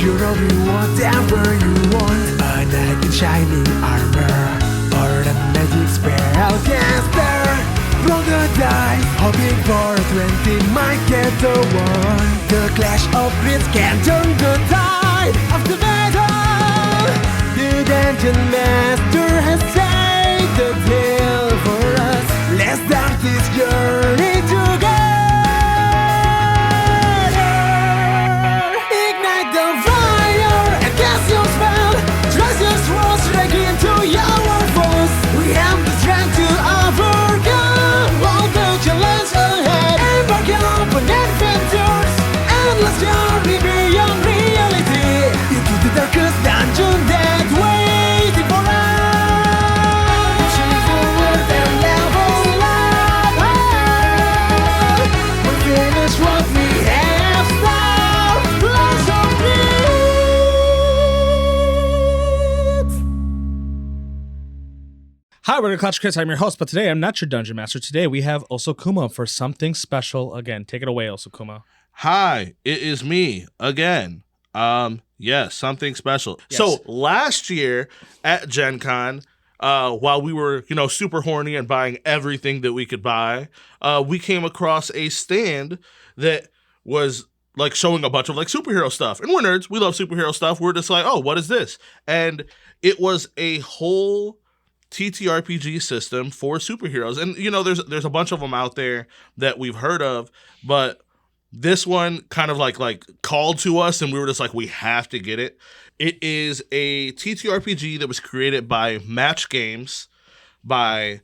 You'll be whatever you want. A knight in shining armor, or a magic spellcaster. Roll the dice, hoping for a 20 might get the one. The clash of grids can turn the tide of the battle. The dungeon master has saved the tale for us. Let's start this journey together. Ignite the fire and cast your spell. Trust your swords straight into your foes. We have the strength to overcome all the challenges ahead. Embark on adventures, endless journey beyond reality, into the darkest dungeon that waiting for us. Pushing forward and level up. We'll finish what we have started. Lots of needs. Hi, we're Clutch Chris. I'm your host, but today I'm not your dungeon master. Today we have OsoKuma for something special again. Take it away, OsoKuma. Hi, it is me again. Yes, something special. Yes. So last year at Gen Con, while we were, super horny and buying everything that we could buy, we came across a stand that was like showing a bunch of like superhero stuff. And we're nerds. We love superhero stuff. We're just like, oh, what is this? And it was a whole TTRPG system for superheroes. And there's a bunch of them out there that we've heard of, but this one kind of like called to us, and we were just like, we have to get it. It is a TTRPG that was created by Match Games by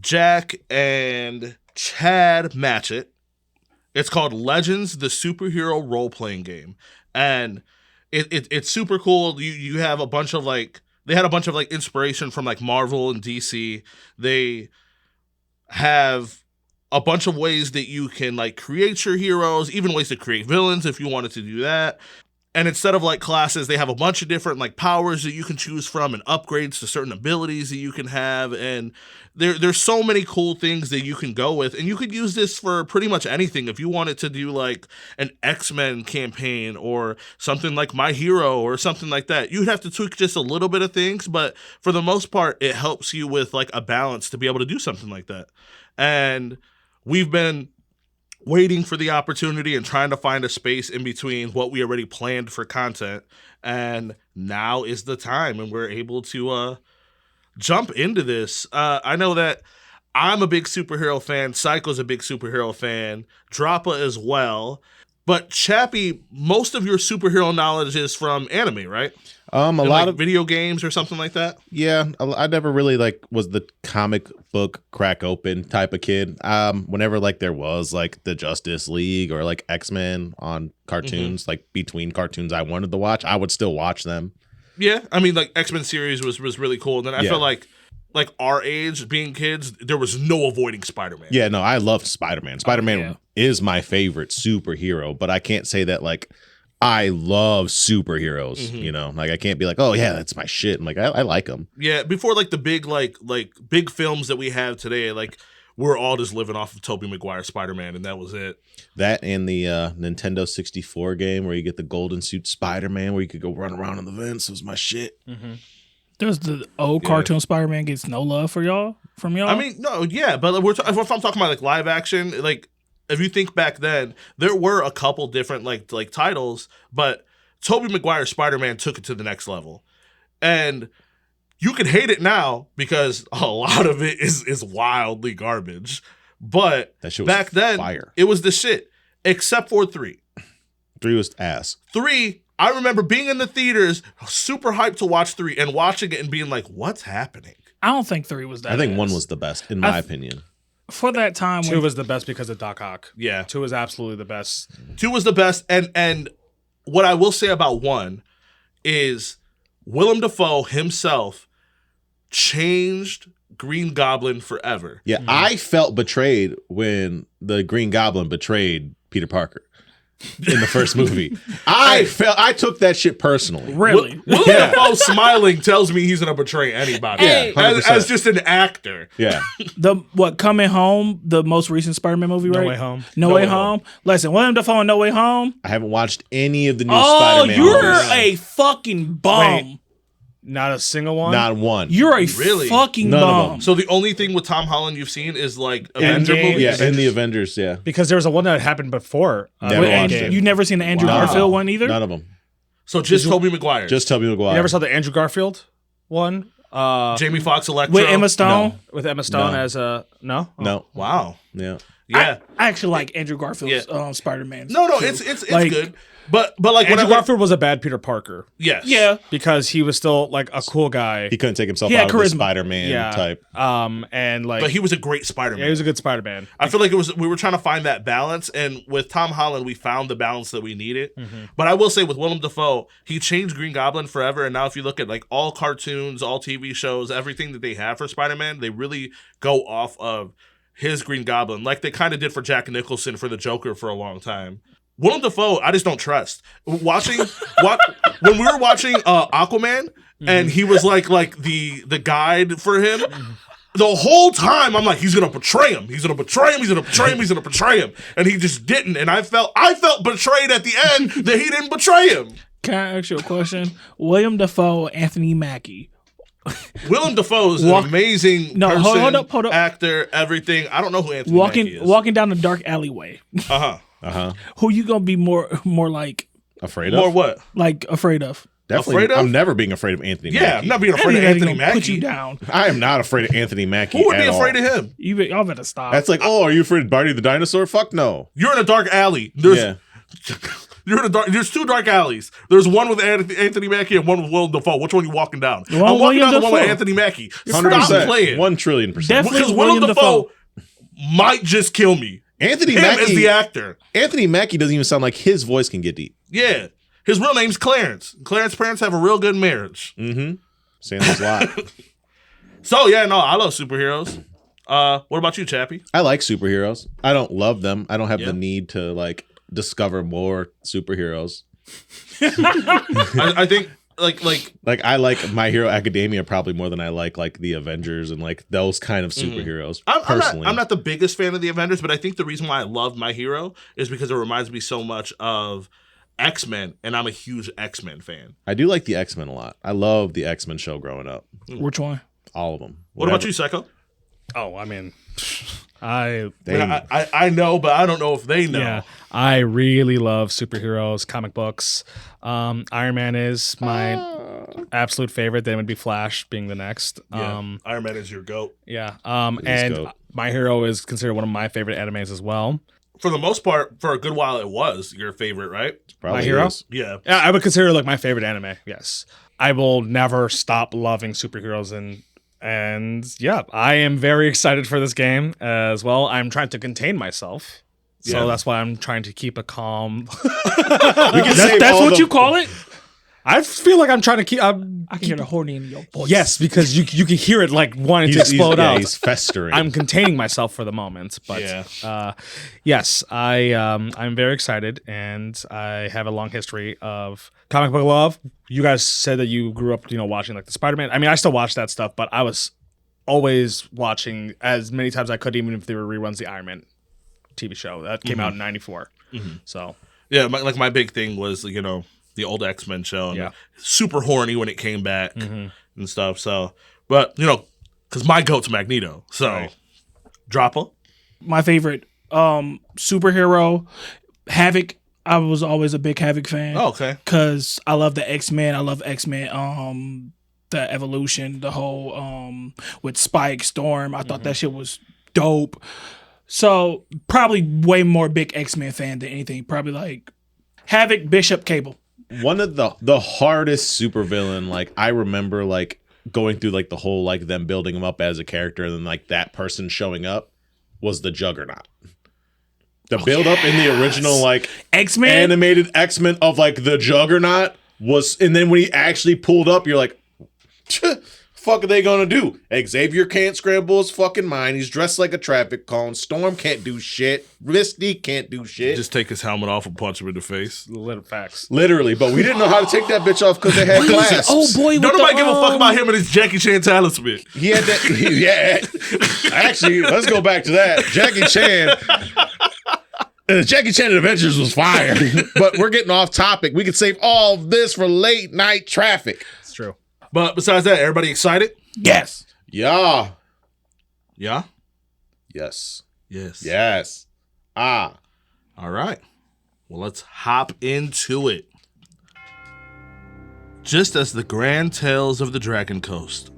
Jack and Chad Matchett. It's called Legends, the Superhero Role-Playing Game. And it's super cool. You have a bunch of they had a bunch of inspiration from Marvel and DC. They have a bunch of ways that you can create your heroes, even ways to create villains if you wanted to do that. And instead of classes, they have a bunch of different powers that you can choose from and upgrades to certain abilities that you can have. And there's so many cool things that you can go with. And you could use this for pretty much anything. If you wanted to do an X-Men campaign or something like My Hero or something like that, you'd have to tweak just a little bit of things. But for the most part, it helps you with a balance to be able to do something like that. And we've been waiting for the opportunity and trying to find a space in between what we already planned for content. And now is the time, and we're able to jump into this. I know that I'm a big superhero fan. Psycho's a big superhero fan. Droppa as well. But Chappie, most of your superhero knowledge is from anime, right? A lot of video games or something like that. Yeah, I never really was the comic book crack open type of kid. Whenever there was the Justice League or X-Men on cartoons, between cartoons I wanted to watch, I would still watch them. Yeah, I mean X-Men series was really cool, and then I felt like our age, being kids, there was no avoiding Spider-Man. Yeah, no, I loved Spider-Man. Spider-Man is my favorite superhero, but I can't say that I love superheroes. Mm-hmm. I can't be oh yeah, that's my shit. I'm I like them. Yeah, before the big big films that we have today, we're all just living off of Tobey Maguire Spider-Man, and that was it. That and the Nintendo 64 game where you get the golden suit Spider-Man where you could go run around in the vents was my shit. Mm-hmm. Does the old cartoon Spider-Man gets no love from y'all? I mean, no, yeah, but if I'm talking about live action, if you think back then, there were a couple different titles, but Tobey Maguire Spider-Man took it to the next level. And you can hate it now because a lot of it is wildly garbage. But that shit was back then, fire. It was the shit, except for 3. 3 was ass. 3, I remember being in the theaters, super hyped to watch 3 and watching it and being what's happening? I don't think 3 was that. I think ass. 1 was the best, in my opinion. For that time, 2 was the best because of Doc Ock. Yeah. 2 was absolutely the best. 2 was the best, and what I will say about 1 is Willem Dafoe himself changed Green Goblin forever. Yeah, I felt betrayed when the Green Goblin betrayed Peter Parker. in the first movie. I took that shit personally. Really? Willem Dafoe smiling tells me he's gonna betray anybody. Yeah, as 100%. just an actor. Yeah. Coming Home, the most recent Spider-Man movie, right? No Way Home. No Way Home. Listen, William Dafoe in No Way Home. I haven't watched any of the new Oh, Spider-Man you're movies. a fucking bum. Wait. Not a single one. Not one. You're a Really? fucking None of bum. them. So the only thing with Tom Holland you've seen is like Avenger Endgame. movies. Yeah, in the Avengers, yeah. because there was a one that happened before. Never Wait, watched and it. you never seen the Andrew Wow. Garfield one either? None of them. So just Tobey Maguire. Just Tobey Maguire. You never saw the Andrew Garfield one? Jamie Foxx Electro. With Emma Stone? With Emma Stone No. as a no? Oh. No. Wow. Yeah. Yeah. I actually like Andrew Garfield's Spider-Man. No, too. it's Like, good. But like Andrew whenever Garfield was a bad Peter Parker yes. Yeah. because he was still like a cool guy. He couldn't take himself He had out of the charisma. Spider-Man Yeah. type. And like But he was a great Spider-Man. yeah, he was a good Spider-Man. I feel like we were trying to find that balance, and with Tom Holland, we found the balance that we needed. But I will say with Willem Dafoe, he changed Green Goblin forever, and now if you look at like all cartoons, all TV shows, everything that they have for Spider-Man, they really go off of his Green Goblin, like they kind of did for Jack Nicholson for the Joker for a long time. Willem Dafoe, I just don't trust. When we were watching Aquaman, and he was like the guide for him. The whole time I'm like, he's gonna betray him. He's gonna betray him. He's gonna betray him. He's gonna betray him. And he just didn't. And I felt betrayed at the end that he didn't betray him. Can I ask you a question? William Dafoe, Anthony Mackie. Willem Dafoe is an amazing No, person, hold up. actor, everything. I don't know who Anthony Mackie is. Walking down the dark alleyway. Who you gonna be more like Afraid of? Or what? afraid of? Definitely. Afraid of? I'm never being afraid of Anthony Yeah, Mackie. I'm not being afraid of Anthony gonna put Mackie. you down. I am not afraid of Anthony Mackie. Who would be at afraid all. of him? Y'all better stop. That's like, oh, are you afraid of Barney the dinosaur? Fuck no. You're in a dark alley. Yeah. There's two dark alleys. There's one with Anthony Mackie and one with Willem Dafoe. Which one are you walking down? one I'm with walking William down the one with Dafoe. Anthony Mackie. 100%. Stop playing. 1,000,000,000%. Definitely Because Willem William Dafoe might just kill me. Anthony Him Mackie as the actor. Anthony Mackie doesn't even sound like his voice can get deep. Yeah. His real name's Clarence. Clarence's parents have a real good marriage. Saying this a lot. So, yeah, no, I love superheroes. What about you, Chappie? I like superheroes. I don't love them. I don't have Yeah. the need to like discover more superheroes. I think, Like I like My Hero Academia probably more than I like the Avengers and like those kind of superheroes. Personally, I'm not the biggest fan of the Avengers, but I think the reason why I love My Hero is because it reminds me so much of X-Men, and I'm a huge X-Men fan. I do like the X-Men a lot. I love the X-Men show growing up. Which one? All of them. What about you, Psycho? Oh, I mean, I I know, but I don't know if they know. yeah, I really love superheroes, comic books. Iron Man is my absolute favorite. Then would be Flash being the next. Yeah. Iron Man is your GOAT. Yeah. And GOAT. My Hero is considered one of my favorite animes as well. For the most part, for a good while, it was your favorite, right? Probably My Hero? is. Yeah. Yeah, I would consider it like my favorite anime. Yes, I will never stop loving superheroes, and yeah, I am very excited for this game as well. I'm trying to contain myself, so Yeah. that's why I'm trying to keep a calm. We can save That's all what the- you call it? I feel like I'm trying to keep. I can hear the horny in your voice. Yes, because you can hear it like wanting to explode out. He's festering. I'm containing myself for the moment, but Yeah. yes, I'm very excited, and I have a long history of comic book love. You guys said that you grew up, watching like the Spider-Man. I mean, I still watch that stuff, but I was always watching as many times as I could, even if they were reruns. The Iron Man TV show that came out in '94. So Yeah, my big thing was, the old X-Men show. And Yeah. super horny when it came back and stuff. So, but, because my GOAT's Magneto. So, Right. Droppa. My favorite superhero, Havoc. I was always a big Havoc fan. Oh, okay. Because I love the X-Men. I love X-Men, the evolution, the whole with Spike, Storm. I thought that shit was dope. So probably way more big X-Men fan than anything. Probably like Havoc, Bishop, Cable. One of the hardest supervillain. Like I remember like going through like the whole like them building him up as a character and then like that person showing up was the Juggernaut. The build up in the original like X-Men. animated X-Men of like the Juggernaut was, and then when he actually pulled up, you're like, fuck are they gonna do? Xavier can't scramble his fucking mind. He's dressed like a traffic cone. Storm can't do shit. Misty can't do shit. Just take his helmet off and punch him in the face. Little facts. Literally, but we didn't know how to take that bitch off because they had clasps. Oh boy, Don't with nobody the, give a fuck about him and his Jackie Chan talisman. He had that. Yeah. Actually, let's go back to that. Jackie Chan. Jackie Chan Adventures was fire. But we're getting off topic. We could save all of this for late night traffic. It's true. But besides that, everybody excited? Yes. Yeah. Yeah? Yes. Yes. Yes. Ah. All right. Well, let's hop into it. Just as the grand tales of the Dragon Coast,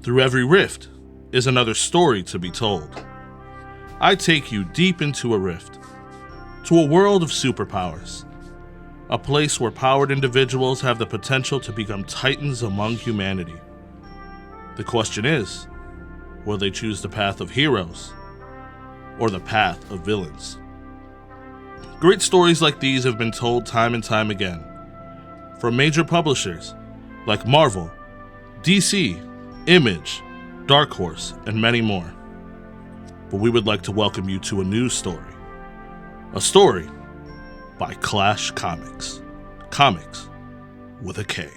through every rift is another story to be told. I take you deep into a rift, to a world of superpowers, a place where powered individuals have the potential to become titans among humanity. The question is, will they choose the path of heroes or the path of villains? Great stories like these have been told time and time again, from major publishers like Marvel, DC, Image, Dark Horse, and many more. But we would like to welcome you to a new story. A story by Clash Comics. Comics with a K.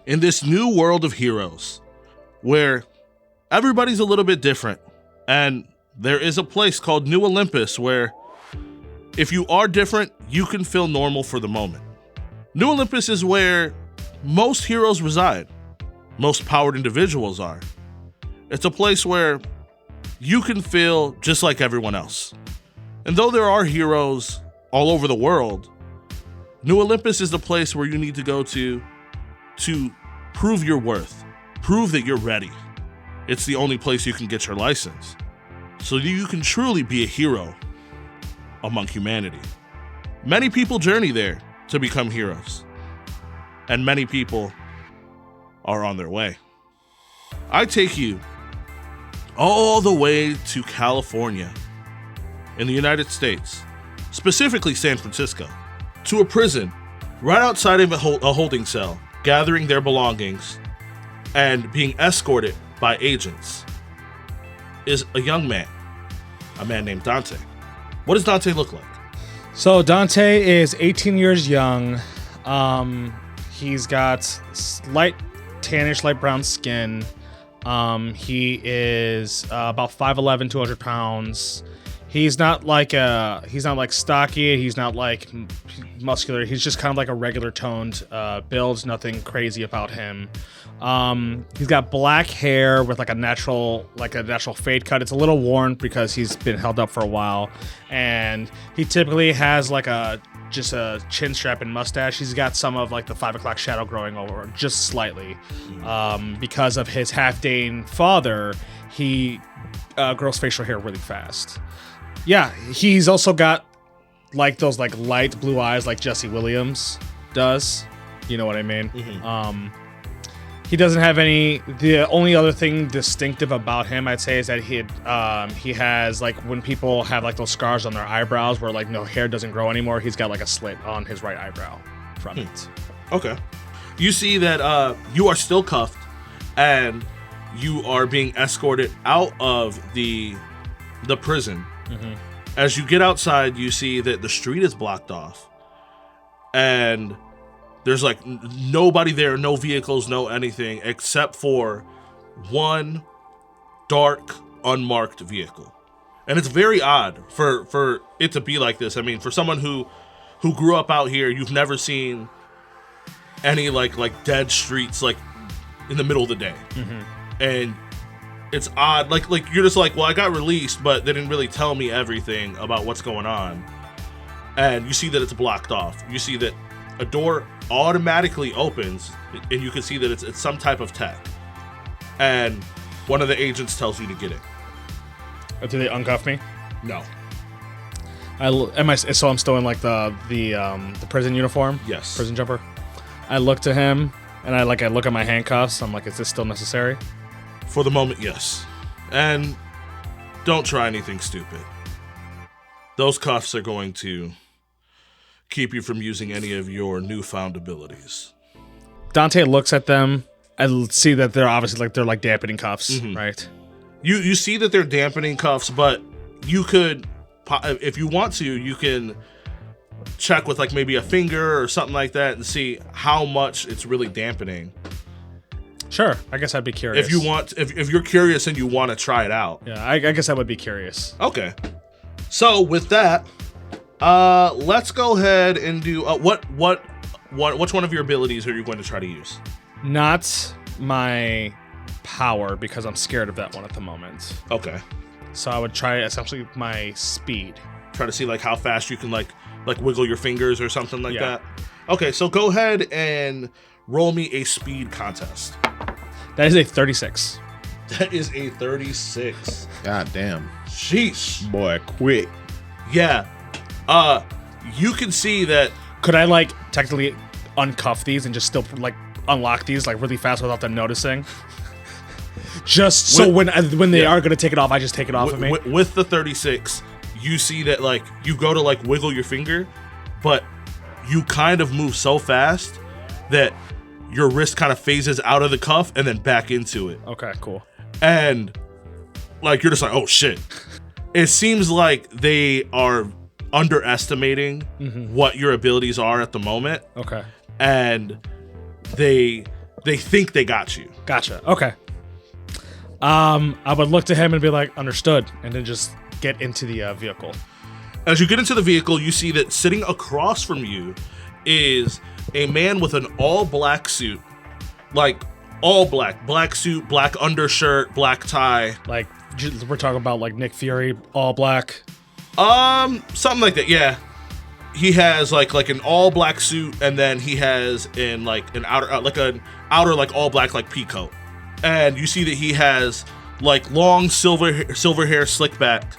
In this new world of heroes, where everybody's a little bit different, and there is a place called New Olympus where if you are different, you can feel normal for the moment. New Olympus is where most heroes reside. Most powered individuals are. It's a place where you can feel just like everyone else. And though there are heroes all over the world, New Olympus is the place where you need to go to prove your worth, prove that you're ready. It's the only place you can get your license, so you can truly be a hero among humanity. Many people journey there to become heroes, and many people are on their way. I take you all the way to California in the United States, specifically San Francisco, to a prison right outside of a holding cell, gathering their belongings and being escorted by agents is a young man, a man named Dante. What does Dante look like? So Dante is 18 years young. He's got light tannish, light brown skin. He is about 5'11", 200 pounds. He's not like stocky. He's not like muscular. He's just kind of like a regular toned build. Nothing crazy about him. He's got black hair with like a natural fade cut. It's a little worn because he's been held up for a while, and he typically has like just a chin strap and mustache. He's got some of like the 5 o'clock shadow growing over just slightly. Because of his half-Dane father, he grows facial hair really fast. Yeah, he's also got like those like light blue eyes like Jesse Williams does. You know what I mean? Mm-hmm. He doesn't have any. The only other thing distinctive about him, I'd say, is that he has like when people have like those scars on their eyebrows where like no hair doesn't grow anymore. He's got like a slit on his right eyebrow from it. Okay. You see that you are still cuffed and you are being escorted out of the prison. Mm-hmm. As you get outside, you see that the street is blocked off and there's like nobody there, no vehicles, no anything, except for one dark, unmarked vehicle. And it's very odd for it to be like this. I mean, for someone who grew up out here, you've never seen any like dead streets like in the middle of the day. Mm-hmm. And it's odd. Like you're just like, well, I got released, but they didn't really tell me everything about what's going on. And you see that it's blocked off. You see that a door automatically opens, and you can see that it's some type of tech. And one of the agents tells you to get it. Do they uncuff me? No. So I'm still in like the prison uniform? Yes. Prison jumper. I look to him and I look at my handcuffs. I'm like, is this still necessary? For the moment, yes. And don't try anything stupid. Those cuffs are going to keep you from using any of your newfound abilities. Dante looks at them and see that they're obviously like they're like dampening cuffs, right? You see that they're dampening cuffs, but you could, if you want to, you can check with like maybe a finger or something like that and see how much it's really dampening. Sure, I guess I'd be curious. If you want, if you're curious and you want to try it out. Yeah, I guess I would be curious. Okay. So with that, let's go ahead and do which one of your abilities are you going to try to use? Not my power, because I'm scared of that one at the moment. Okay. So I would try essentially my speed. Try to see like how fast you can like wiggle your fingers or something like Yeah. that. Okay, so go ahead and roll me a speed contest. That is a 36. That is a 36. God damn. Sheesh. Boy, quick. Yeah. You can see that. Could I like technically uncuff these and just still like unlock these like really fast without them noticing? Just so when they are gonna take it off, I just take it off of me. With the 36, you see that like you go to like wiggle your finger, but you kind of move so fast that your wrist kind of phases out of the cuff and then back into it. Okay, cool. And like you're just like, oh shit. It seems like they are underestimating what your abilities are at the moment, Okay. and they think they got you. Gotcha. Okay. I would look to him and be like, understood, and then just get into the vehicle. As you get into the vehicle, you see that sitting across from you is a man with an all-black suit. Like, all black suit, black undershirt, black tie. Like we're talking about like Nick Fury, all black. Something like that, yeah. He has like an all-black suit, and then he has an outer like all-black like pea coat. And you see that he has like long silver hair slicked back,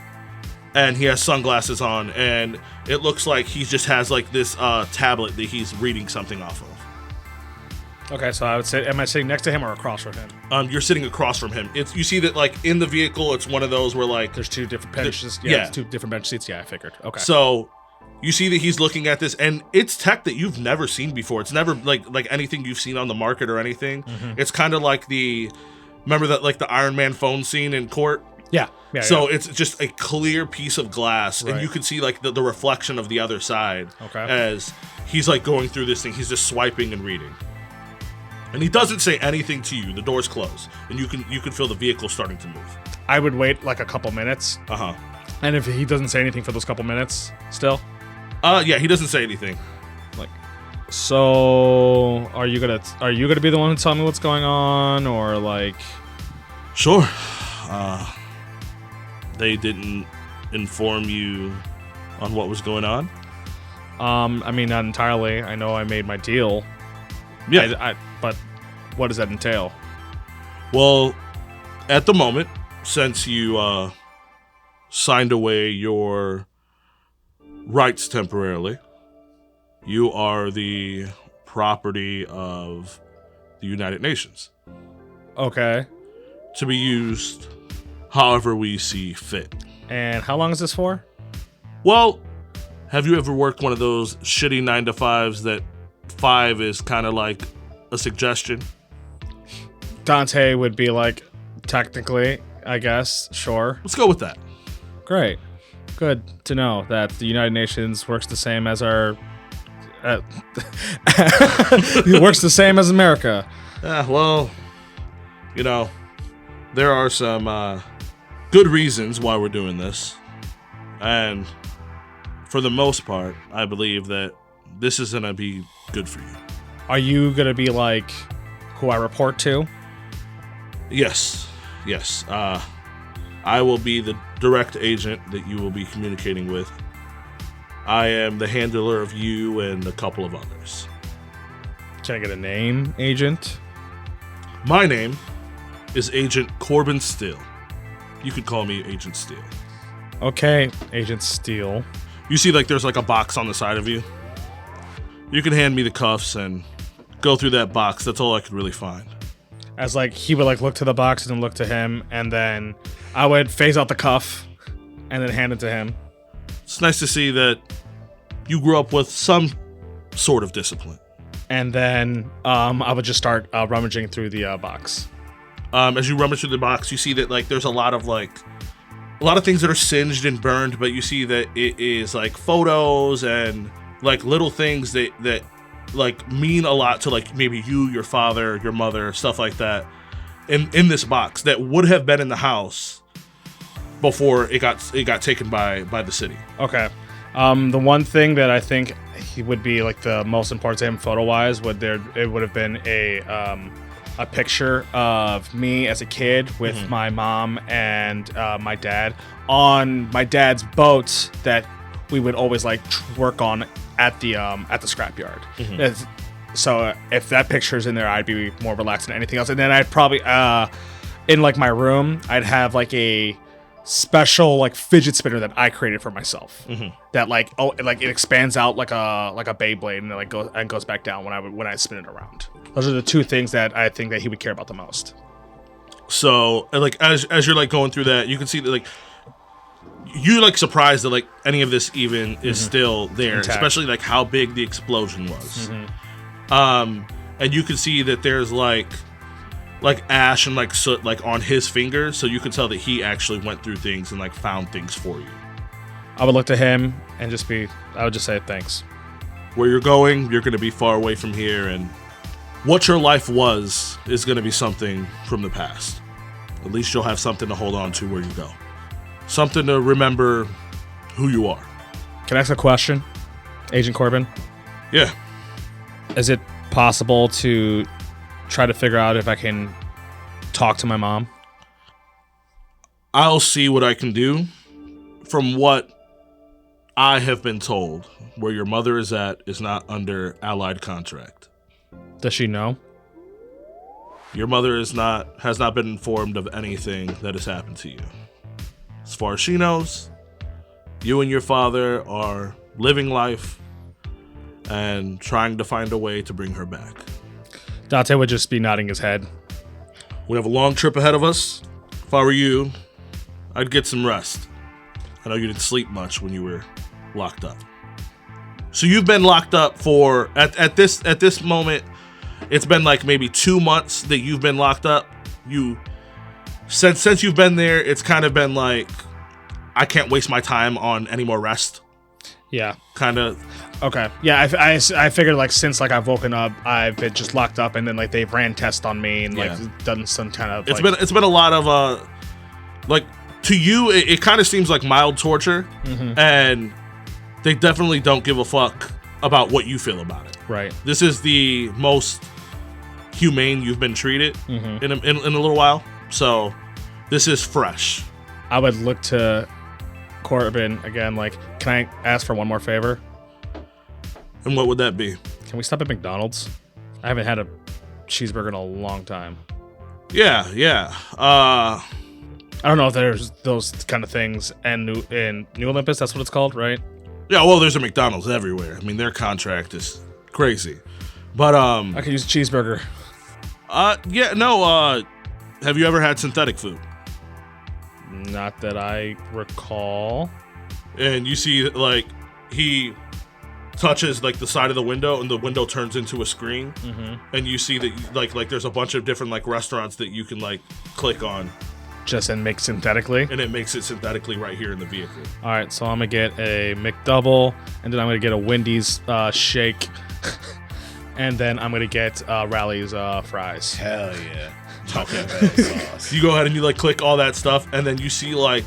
and he has sunglasses on, and it looks like he just has like this tablet that he's reading something off of. Okay, so I would say, am I sitting next to him or across from him? You're sitting across from him. You see that like in the vehicle, it's one of those where like There's two different benches. yeah. There's two different bench seats. Yeah, I figured. Okay. So you see that he's looking at this, and it's tech that you've never seen before. It's never like anything you've seen on the market or anything. It's kind of like remember that like the Iron Man phone scene in court? yeah. So it's just a clear piece of glass, and Right. you can see like the reflection of the other side. Okay. As he's like going through this thing, he's just swiping and reading. And he doesn't say anything to you. The doors close, and you can feel the vehicle starting to move. I would wait like a couple minutes, and if he doesn't say anything for those couple minutes, still. Yeah, he doesn't say anything. Like, so are you gonna be the one to tell me what's going on, or like? Sure. They didn't inform you on what was going on? I mean, not entirely. I know I made my deal. Yeah. But what does that entail? Well, at the moment, since you signed away your rights temporarily, you are the property of the United Nations, Okay. to be used however we see fit. And how long is this for? Well, have you ever worked one of those shitty 9-to-5s that 5 is kind of like a suggestion? Dante would be like, technically, I guess, sure. Let's go with that. Great. Good to know that the United Nations works the same as our... it works the same as America. Well, you know, there are some good reasons why we're doing this. And for the most part, I believe that this is going to be good for you. Are you going to be like who I report to? Yes. I will be the direct agent that you will be communicating with. I am the handler of you and a couple of others. Can I get a name, agent? My name is Agent Corbin Steele. You could call me Agent Steele. Okay, Agent Steele. You see, like, there's like a box on the side of you. You can hand me the cuffs and go through that box. That's all I could really find. As like he would like look to the box and then look to him, and then I would phase out the cuff and then hand it to him. It's nice to see that you grew up with some sort of discipline. And then I would just start rummaging through the box. As you rummage through the box, you see that like there's a lot of things that are singed and burned, but you see that it is like photos and like little things that like mean a lot to like maybe you, your father, your mother, stuff like that in this box that would have been in the house before it got taken by the city. Okay. The one thing that I think he would be like the most important to him photo-wise would have been a picture of me as a kid with my mom and my dad on my dad's boat that we would always like work on at the scrapyard. So if that picture's in there, I'd be more relaxed than anything else. And then I'd probably in like my room, I'd have like a special like fidget spinner that I created for myself. That like it expands out like a Beyblade and then goes back down when I spin it around. Those are the two things that I think that he would care about the most. So like as you're like going through that, you can see that like you like surprised that like any of this even is still there, intact. Especially like how big the explosion was. And you can see that there's like ash and like soot like on his fingers, so you can tell that he actually went through things and like found things for you. I would look to him and I would just say thanks. Where you're going, you're going to be far away from here, and what your life was is going to be something from the past. At least you'll have something to hold on to where you go. Something to remember who you are. Can I ask a question, Agent Corbin? Yeah. Is it possible to try to figure out if I can talk to my mom? I'll see what I can do. From what I have been told, where your mother is at is not under Allied contract. Does she know? Your mother has not been informed of anything that has happened to you. As far as she knows, you and your father are living life and trying to find a way to bring her back. Dante would just be nodding his head. We have a long trip ahead of us. If I were you, I'd get some rest. I know you didn't sleep much when you were locked up. So you've been locked up for at this moment, it's been like maybe 2 months that you've been locked up. Since you've been there, it's kind of been like, I can't waste my time on any more rest. Yeah. Kind of. Okay. Yeah, I figured like since like I've woken up, I've been just locked up, and then like they've ran tests on me and like done some kind of. It's been a lot of like to you, it kind of seems like mild torture, and they definitely don't give a fuck about what you feel about it. Right. This is the most humane you've been treated in a little while, so this is fresh. I would look to Corbin again. Like, can I ask for one more favor? And what would that be? Can we stop at McDonald's? I haven't had a cheeseburger in a long time. Yeah. I don't know if there's those kind of things in New Olympus. That's what it's called, right? Yeah, well, there's a McDonald's everywhere. I mean, their contract is crazy. But I could use a cheeseburger. Have you ever had synthetic food? Not that I recall. And you see like he touches like the side of the window, and the window turns into a screen, and you see that like there's a bunch of different like restaurants that you can like click on, Just and make synthetically. and it makes it synthetically right here in the vehicle. All right, so I'm gonna get a McDouble, and then I'm gonna get a Wendy's shake, and then I'm gonna get Rally's fries. Hell yeah. Taco Bell sauce. You go ahead and you like click all that stuff, and then you see like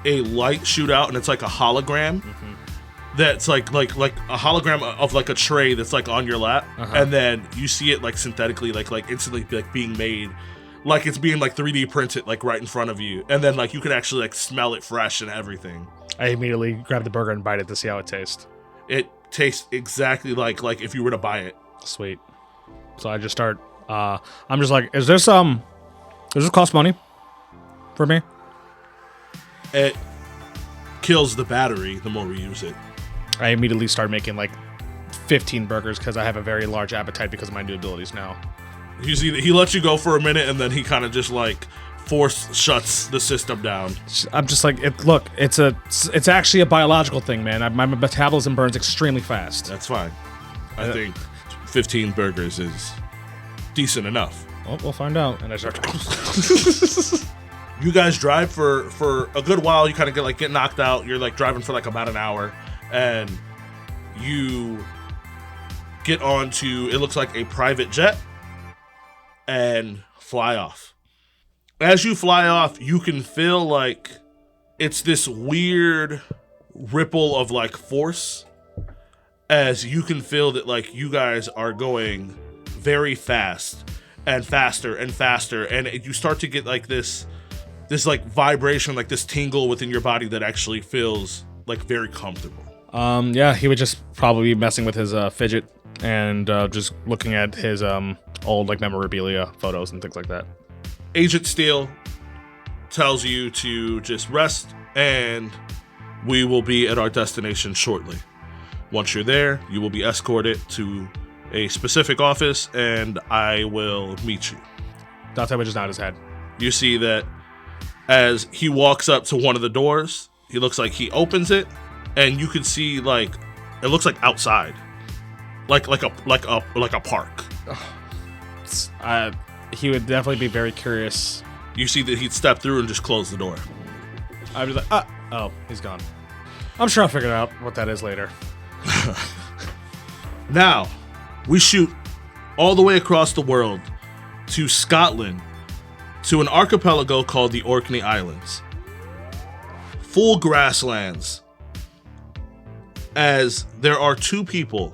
a light shoot out, and it's like a hologram. That's like a hologram of like a tray that's like on your lap, and then you see it like synthetically like instantly like being made, like it's being like 3D printed like right in front of you, and then like you can actually like smell it fresh and everything. I immediately grab the burger and bite it to see how it tastes. It tastes exactly like if you were to buy it. Sweet. So I just start. I'm just like, does this cost money for me? It kills the battery the more we use it. I immediately start making like 15 burgers because I have a very large appetite because of my new abilities now. You see that he lets you go for a minute, and then he kind of just like Force shuts the system down. I'm just like, it's actually a biological thing, man. My metabolism burns extremely fast. That's fine. I think 15 burgers is decent enough. Well, we'll find out. And I start. You guys drive for a good while. You kind of get knocked out. You're like driving for like about an hour, and you get onto, it looks like a private jet, and fly off. As you fly off, you can feel like it's this weird ripple of like force, as you can feel that like you guys are going very fast and faster and faster, and you start to get like this like vibration, like this tingle within your body that actually feels like very comfortable. Yeah, he would just probably be messing with his fidget and just looking at his old like memorabilia photos and things like that. Agent Steele tells you to just rest, and we will be at our destination shortly. Once you're there, you will be escorted to a specific office, and I will meet you. Dante would just nod his head. You see that as he walks up to one of the doors, he looks like he opens it, and you can see like it looks like outside, like a park. He would definitely be very curious. You see that he'd step through and just close the door. I'd be like, oh, he's gone. I'm sure I'll figure out what that is later. Now, we shoot all the way across the world to Scotland, to an archipelago called the Orkney Islands. Full grasslands, as there are two people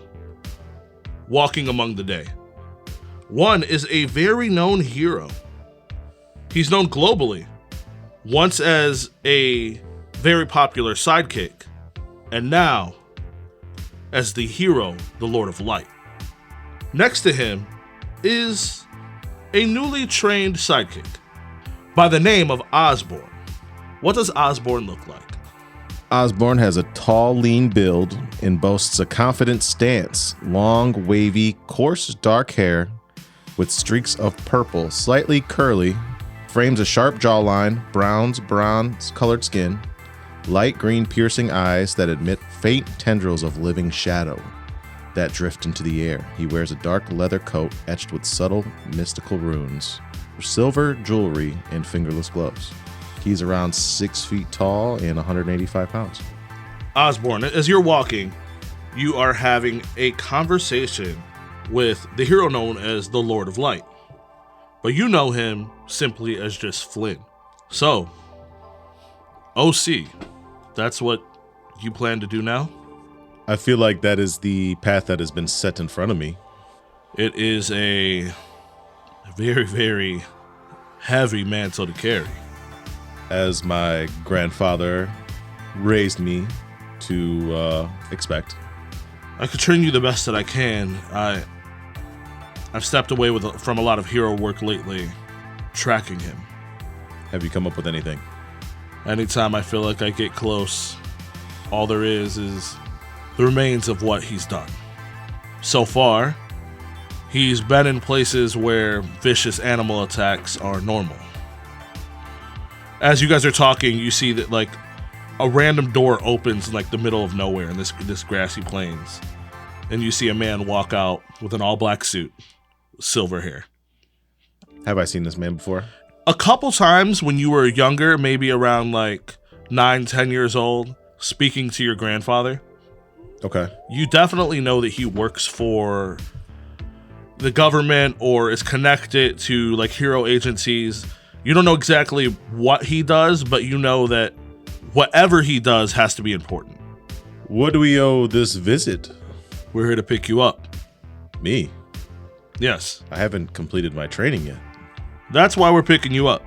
walking among the day. One is a very known hero. He's known globally, once as a very popular sidekick, and now as the hero, the Lord of Light. Next to him is a newly trained sidekick by the name of Osborne. What does Osborne look like? Osborne has a tall, lean build and boasts a confident stance, long, wavy, coarse, dark hair with streaks of purple, slightly curly, frames a sharp jawline, bronze-colored skin, light green piercing eyes that emit faint tendrils of living shadow that drift into the air. He wears a dark leather coat etched with subtle, mystical runes, silver jewelry, and fingerless gloves. He's around 6 feet tall and 185 pounds. Osborne, as you're walking, you are having a conversation with the hero known as the Lord of Light. But you know him simply as just Flynn. So, OC, that's what you plan to do now? I feel like that is the path that has been set in front of me. It is a very, very heavy mantle to carry. As my grandfather raised me to expect. I could train you the best that I can. I've stepped away from a lot of hero work lately, tracking him. Have you come up with anything? Anytime I feel like I get close, all there is the remains of what he's done. So far, he's been in places where vicious animal attacks are normal. As you guys are talking, you see that like a random door opens in like the middle of nowhere in this grassy plains. And you see a man walk out with an all-black suit, silver hair. Have I seen this man before? A couple times when you were younger, maybe around like 9-10 years old, speaking to your grandfather. Okay. You definitely know that he works for the government or is connected to like hero agencies. You don't know exactly what he does, but you know that whatever he does has to be important. What do we owe this visit? We're here to pick you up. Me? Yes. I haven't completed my training yet. That's why we're picking you up.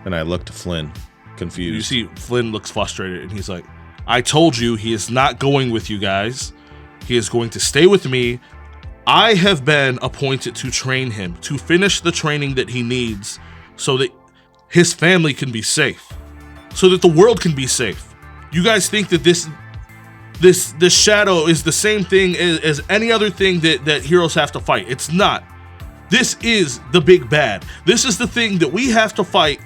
And I look to Flynn, confused. You see Flynn looks frustrated and he's like, I told you he is not going with you guys. He is going to stay with me. I have been appointed to train him, to finish the training that he needs so that his family can be safe, so that the world can be safe. You guys think that this shadow is the same thing as any other thing that heroes have to fight. It's not. This is the big bad. This is the thing that we have to fight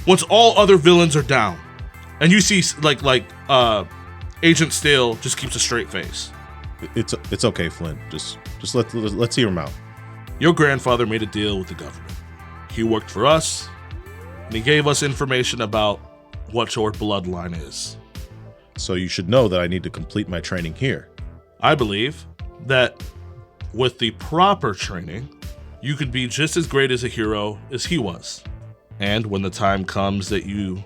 once all other villains are down, and you see Agent Steele just keeps a straight face. It's okay, Flynn. Just let's hear him out. Your grandfather made a deal with the government. He worked for us, and he gave us information about what your bloodline is. So you should know that I need to complete my training here. I believe that with the proper training, you could be just as great as a hero as he was. And when the time comes that you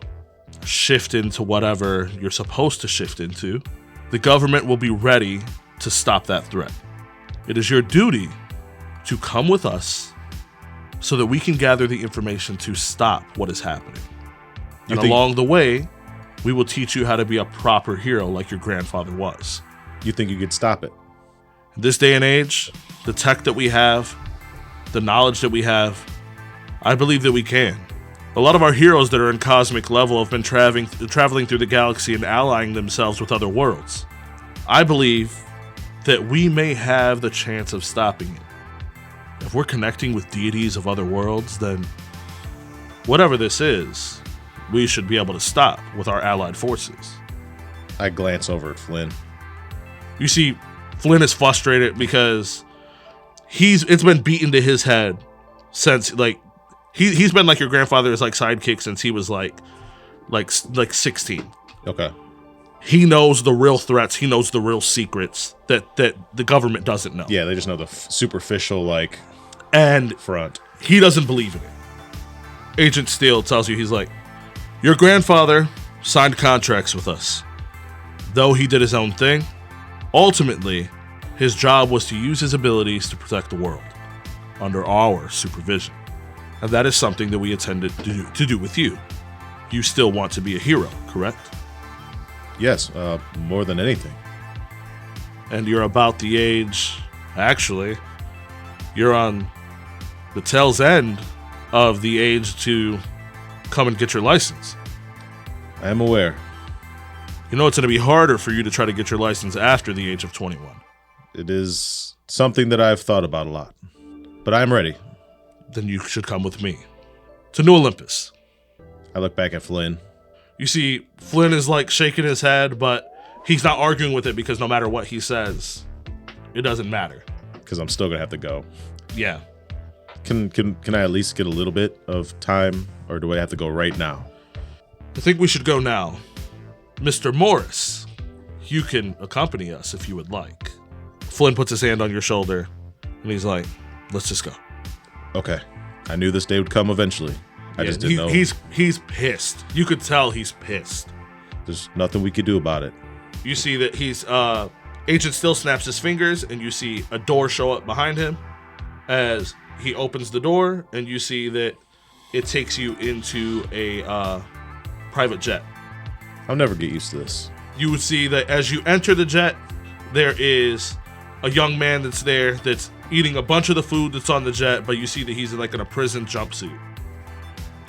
shift into whatever you're supposed to shift into, the government will be ready to stop that threat. It is your duty to come with us so that we can gather the information to stop what is happening. And along the way, we will teach you how to be a proper hero like your grandfather was. You think you could stop it? In this day and age, the tech that we have, the knowledge that we have, I believe that we can. A lot of our heroes that are in cosmic level have been traveling through the galaxy and allying themselves with other worlds. I believe that we may have the chance of stopping it. If we're connecting with deities of other worlds, then whatever this is, we should be able to stop with our allied forces. I glance over at Flynn. You see, Flynn is frustrated because it's been beaten to his head since he's been like your grandfather's sidekick since he was like 16. Okay. He knows the real threats. He knows the real secrets that the government doesn't know. Yeah, they just know the superficial and front. He doesn't believe in it. Agent Steele tells you, he's like, your grandfather signed contracts with us. Though he did his own thing, ultimately, his job was to use his abilities to protect the world under our supervision. And that is something that we intended to do with you. You still want to be a hero, correct? Yes, more than anything. And you're about the age, actually, you're on the tail's end of the age to come and get your license. I am aware. You know it's going to be harder for you to try to get your license after the age of 21. It is something that I've thought about a lot. But I'm ready. Then you should come with me to New Olympus. I look back at Flynn. You see, Flynn is shaking his head, but he's not arguing with it because no matter what he says, it doesn't matter. Because I'm still going to have to go. Yeah. Can I at least get a little bit of time, or do I have to go right now? I think we should go now. Mr. Morris, you can accompany us if you would like. Flynn puts his hand on your shoulder, and he's like, let's just go. Okay. I knew this day would come eventually. I just didn't know. He's pissed. You could tell he's pissed. There's nothing we could do about it. You see that Agent Still snaps his fingers, and you see a door show up behind him. As he opens the door, and you see that it takes you into a private jet. I'll never get used to this. You would see that as you enter the jet, there is a young man that's there that's eating a bunch of the food that's on the jet, but you see that he's in a prison jumpsuit.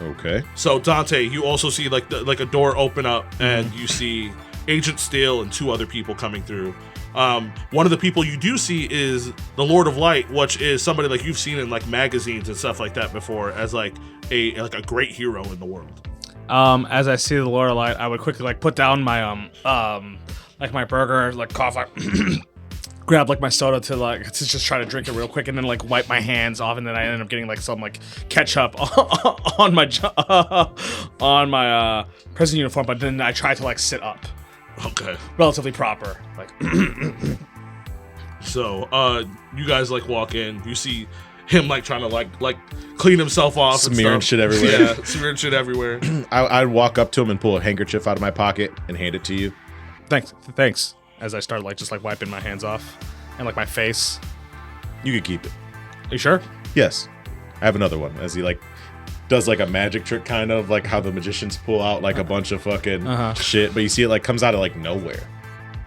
Okay. So Dante, you also see a door open up, and you see Agent Steele and two other people coming through. One of the people you do see is the Lord of Light, which is somebody you've seen in magazines and stuff like that before as a great hero in the world. As I see the Lord of Light, I would quickly put down my my burger, cough, grab my soda to just try to drink it real quick, and then wipe my hands off, and then I end up getting some ketchup on my prison uniform. But then I try to sit up. Okay. Relatively proper. So, you guys walk in. You see him trying to clean himself off, smearing and stuff. shit everywhere. Yeah, smearing shit everywhere. I'd walk up to him and pull a handkerchief out of my pocket and hand it to you. Thanks. As I start just wiping my hands off and my face. You could keep it. Are you sure? Yes. I have another one. As he does a magic trick, kind of how the magicians pull out a bunch of fucking shit, but you see it comes out of nowhere.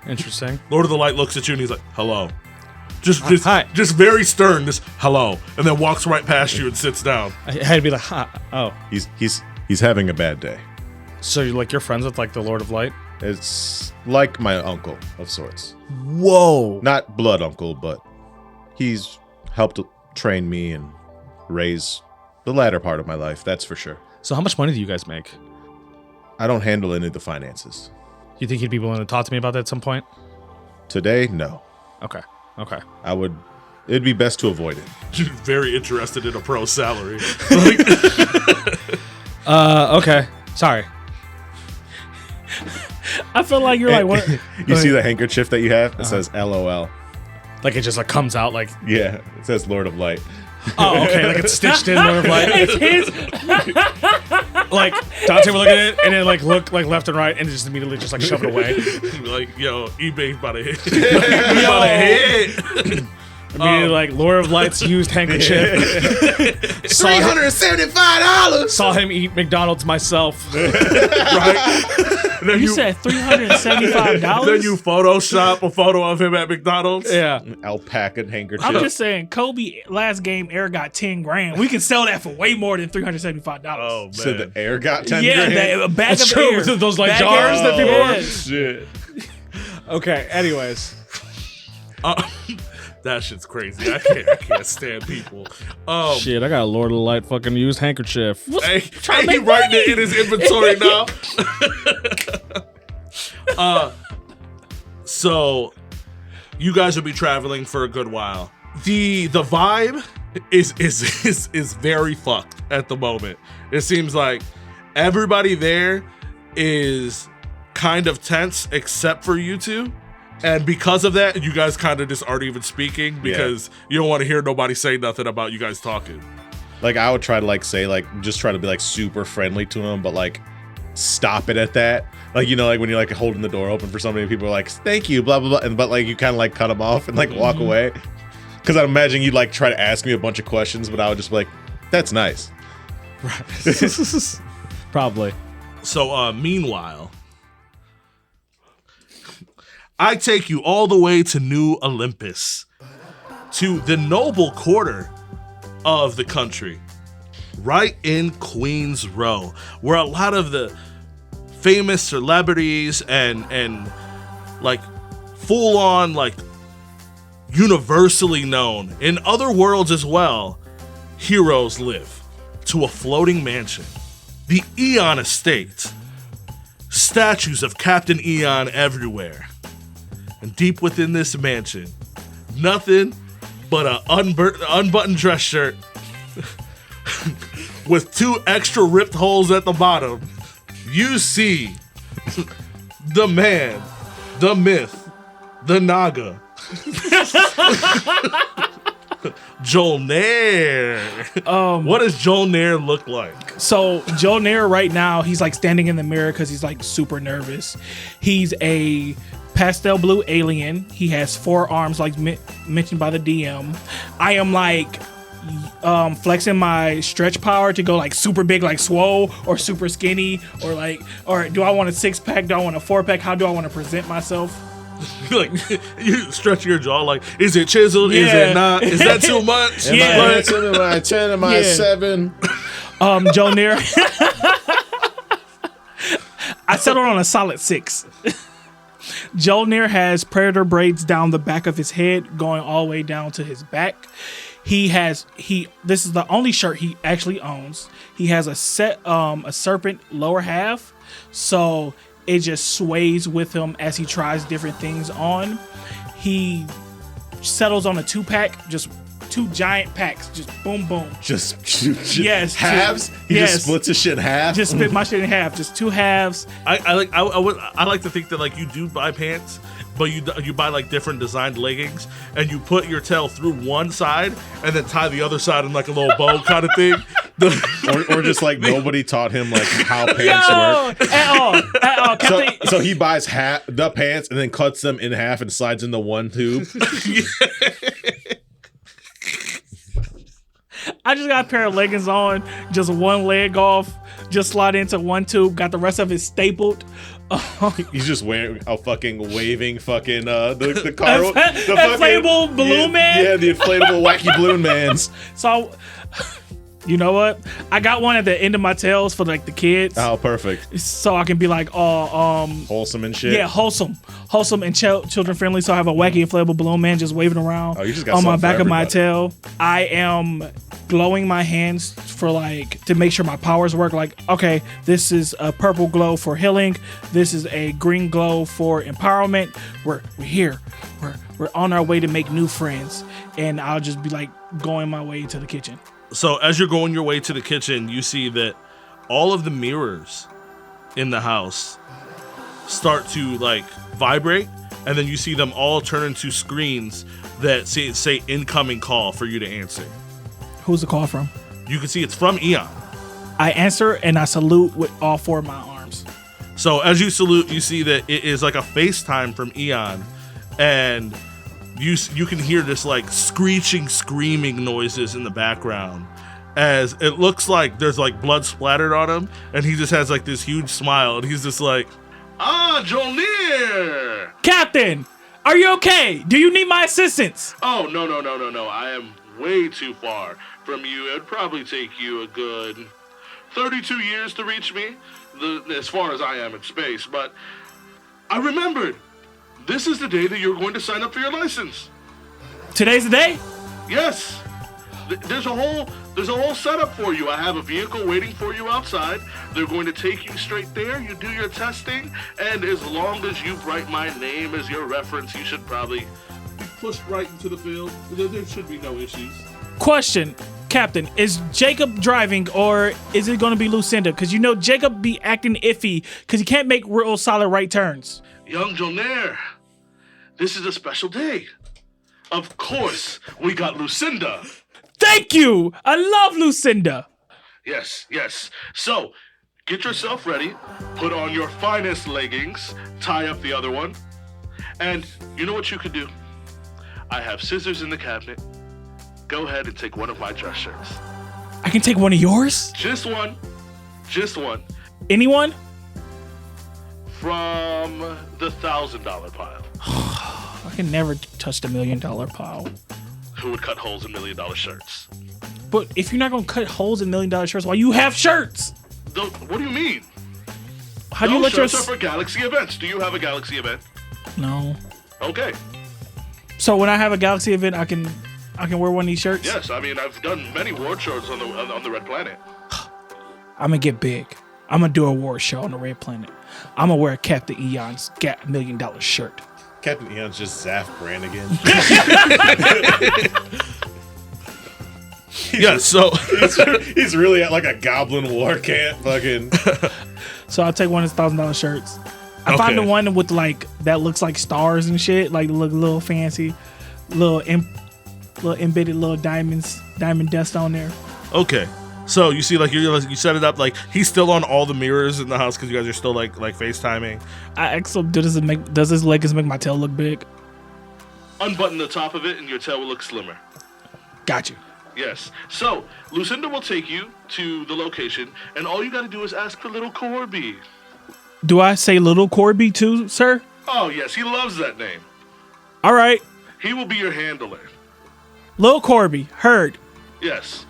Interesting. Lord of the Light looks at you and he's like, hello. Hi. Just very stern, just hello, and then walks right past you and sits down. I had to be hi. Oh. He's having a bad day. So you're friends with the Lord of Light? It's like my uncle of sorts. Whoa. Not blood uncle, but he's helped train me and raise The latter part of my life, that's for sure. So how much money do you guys make? I don't handle any of the finances. You think he'd be willing to talk to me about that at some point? Today, no. Okay. It'd be best to avoid it. Very interested in a pro salary. Okay. Sorry. I feel like you're like, what? You see the handkerchief that you have? It says LOL. Like it just like comes out like, Yeah, it says Lord of Light. oh, okay, like it's stitched in, sort of like, It's his. like Dante would look at it and then like look like left and right and just immediately just like shove it away. Like, yo, eBay's about to hit. EBay's about to hit. Immediately like Lord of Light's used handkerchief. $375. Saw him eat McDonald's myself. Right? And then You said $375. Then you Photoshop a photo of him at McDonald's. Yeah. Alpaca handkerchief. I'm just saying, Kobe last game air got 10 grand. We can sell that for way more than $375. Oh man. So the air got 10 yeah, grand? a bag That's of true. air. Those like Bag jars of that people air. want. Yes. Shit. Okay. Anyways. That shit's crazy. I can't stand people. Shit, I got a Lord of the Light fucking used handkerchief. Hey, Trying to he make writing money. it in his inventory now. So you guys will be traveling for a good while. The vibe is very fucked at the moment. It seems like everybody there is kind of tense except for you two. And because of that, you guys kind of just aren't even speaking because you don't want to hear nobody say nothing about you guys talking. Like, I would try to, like, say, like, just try to be, like, super friendly to him, but, like, stop it at that. Like, you know, like, when you're, like, holding the door open for somebody, people are like, thank you, blah, blah, blah. But, like, you kind of, like, cut them off and, like, walk away. Because I'd imagine you'd, like, try to ask me a bunch of questions, but I would just be like, that's nice. Probably. So, meanwhile, I take you all the way to New Olympus, to the noble quarter of the country, right in Queens Row, where a lot of the famous celebrities and like full on like universally known in other worlds as well heroes live, to a floating mansion, the Eon Estate, statues of Captain Eon everywhere. And deep within this mansion, nothing but an unbuttoned dress shirt with 2 extra ripped holes at the bottom. You see the man, the myth, the Naga, Joel Nair. What does Joel Nair look like? So Joe Nair right now, he's like standing in the mirror because he's like super nervous. He's a pastel blue alien. He has 4 arms like mentioned by the DM. I am like flexing my stretch power to go like super big like swole or super skinny or do I want a 6-pack? Do I want a 4-pack? How do I want to present myself? Like you stretch your jaw like, is it chiseled? Is Yeah. it not? Is that too much? Yeah. Am I 10? Am I 10? Am I Yeah. 7? Joe Nair. I settled on a solid 6. Joe Nair has predator braids down the back of his head, going all the way down to his back. This is the only shirt he actually owns. He has a serpent lower half, so it just sways with him as he tries different things on. He settles on a 2-pack, just 2 giant packs, just boom boom. Just Yes, halves? He yes. just splits his shit in half? Just split my shit in half, just 2 halves. I like to think that like you do buy pants, but you buy like different designed leggings and you put your tail through one side and then tie the other side in like a little bow kind of thing. or just like nobody taught him like how pants work. At all. So he buys the pants and then cuts them in half and slides into one tube. I just got a pair of leggings on, just one leg off, just slide into one tube, got the rest of it stapled. He's just wearing a fucking waving fucking the car, the inflatable balloon man? Yeah, the inflatable wacky balloon mans. So You know what? I got one at the end of my tails for like the kids, Oh, perfect. so I can be like all Wholesome and shit. yeah, wholesome and children friendly. So I have a wacky inflatable balloon man just waving around Oh, you just got on my something back for of my everybody. tail. I am glowing my hands for like to make sure my powers work. Like, okay, this is a purple glow for healing. This is a green glow for empowerment. We're here. We're on our way to make new friends. And I'll just be like going my way to the kitchen. So as you're going your way to the kitchen, you see that all of the mirrors in the house start to like vibrate, and then you see them all turn into screens that say incoming call for you to answer. Who's the call from? You can see it's from Eon. I answer and I salute with all four of my arms. So as you salute, you see that it is like a FaceTime from Eon, and you can hear this like screeching, screaming noises in the background as it looks like there's like blood splattered on him, and he just has like this huge smile, and he's just like, Jolnir! Captain, are you okay? Do you need my assistance? Oh, no. I am way too far from you. It'd probably take you a good 32 years to reach me, as far as I am in space, but I remembered. This is the day that you're going to sign up for your license. Today's the day? Yes. There's a whole setup for you. I have a vehicle waiting for you outside. They're going to take you straight there. You do your testing, and as long as you write my name as your reference, you should probably be pushed right into the field. There should be no issues. Question, Captain, is Jacob driving or is it going to be Lucinda? Because you know Jacob be acting iffy because he can't make real solid right turns. Young Jonair, this is a special day. Of course, we got Lucinda. Thank you! I love Lucinda. Yes. So, get yourself ready, put on your finest leggings, tie up the other one, and you know what you could do? I have scissors in the cabinet. Go ahead and take one of my dress shirts. I can take one of yours? Just one. Anyone? From the $1,000 pile. I can never touch the $1 million pile. Who would cut holes in $1 million shirts? But if you're not going to cut holes in $1 million shirts, why you have shirts? What do you mean? How do you let your... shirts are for Galaxy events. Do you have a Galaxy event? No. Okay. So when I have a Galaxy event, I can wear one of these shirts? Yes, I mean, I've done many award shows on the Red Planet. I'm going to get big. I'm going to do a award show on the Red Planet. I'm going to wear Captain Eon's $1 million shirt. Captain Eon's just Zaf Brannigan. Yeah, so he's really at like a goblin war camp. Fucking. So I'll take one of his $1,000 shirts. I find the one with like that looks like stars and shit, like look a little fancy, little embedded little diamond dust on there. Okay. So you see, like you set it up, like he's still on all the mirrors in the house because you guys are still like FaceTiming. I asked him, does his leggings make my tail look big? Unbutton the top of it, and your tail will look slimmer. Got you. Yes. So Lucinda will take you to the location, and all you got to do is ask for little Corby. Do I say little Corby too, sir? Oh yes, he loves that name. All right, He will be your handler. little Corby, heard. Yes.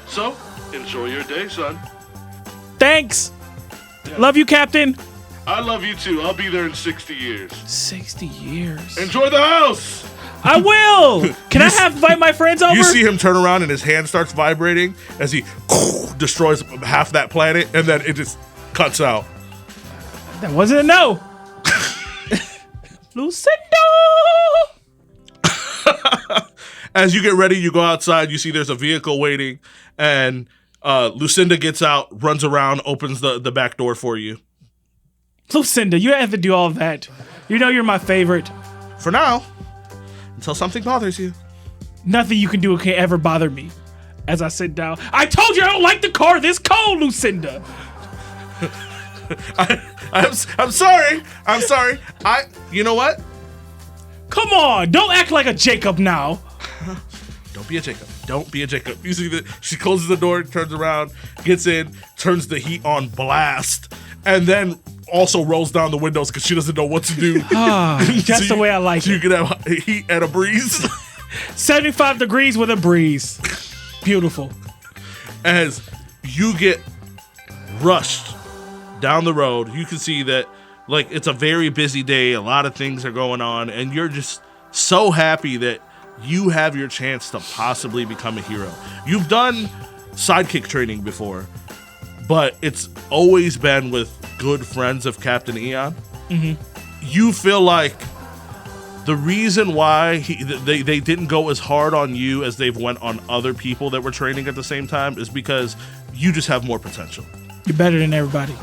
So enjoy your day, son. Thanks. Love you, Captain. I love you too. I'll be there in 60 years. 60 years. Enjoy the house. I will. Can I invite my friends over? You see him turn around and his hand starts vibrating as he destroys half that planet, and then it just cuts out. That wasn't a no. Lucinda. As you get ready, you go outside. You see there's a vehicle waiting, and Lucinda gets out, runs around, opens the back door for you. Lucinda, you don't have to do all of that. You know you're my favorite. For now, until something bothers you. Nothing you can do can ever bother me. As I sit down, I told you I don't like the car this cold, Lucinda. I'm sorry. You know what? Come on, don't act like a Jacob now. Don't be a Jacob. You see that she closes the door, turns around, gets in, turns the heat on blast, and then also rolls down the windows because she doesn't know what to do. Just the way I like so it. You can have heat and a breeze. 75 degrees with a breeze. Beautiful. as you get rushed down the road. You can see that like it's a very busy day, a lot of things are going on, and you're just so happy that you have your chance to possibly become a hero. You've done sidekick training before, but it's always been with good friends of Captain Eon. You feel like the reason why they didn't go as hard on you as they've went on other people that were training at the same time is because you just have more potential. You're better than everybody.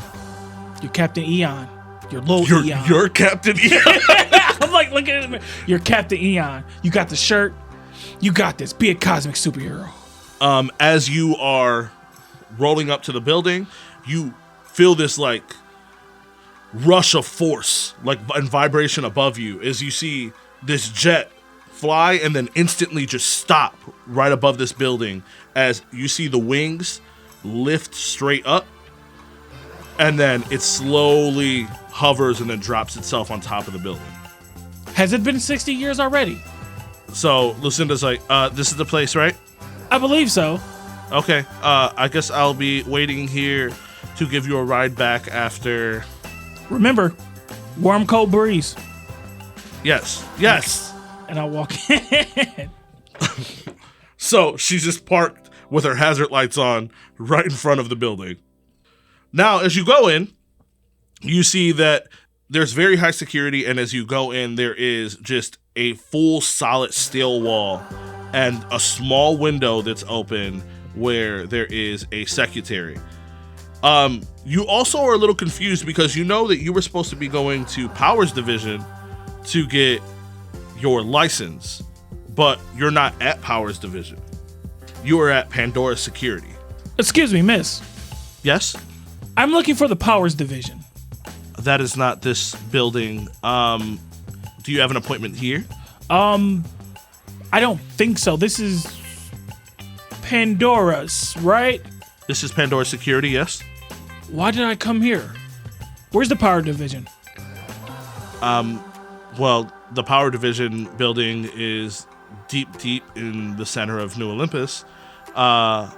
You're Captain Eon. You're Lil Eon. You're Captain Eon. I'm like, look at him. You're Captain Eon. You got the shirt. You got this. Be a cosmic superhero. As you are rolling up to the building, you feel this like rush of force, like and vibration above you as you see this jet fly and then instantly just stop right above this building as you see the wings lift straight up and then it slowly hovers and then drops itself on top of the building. Has it been 60 years already? So Lucinda's like, this is the place, right? I believe so. Okay, I guess I'll be waiting here to give you a ride back after. Remember, warm, cold breeze. Yes. And I walk in. So she's just parked with her hazard lights on right in front of the building. Now, as you go in, you see that there's very high security, and as you go in, there is just a full solid steel wall and a small window that's open where there is a secretary. You also are a little confused because you know that you were supposed to be going to Powers Division to get your license, but you're not at Powers Division. You are at Pandora Security. Excuse me, miss. Yes? I'm looking for the Powers Division. That is not this building. Do you have an appointment here? I don't think so. This is Pandora's, right? This is Pandora Security, yes? Why did I come here? Where's the Power Division? Well, the Power Division building is deep in the center of New Olympus. Can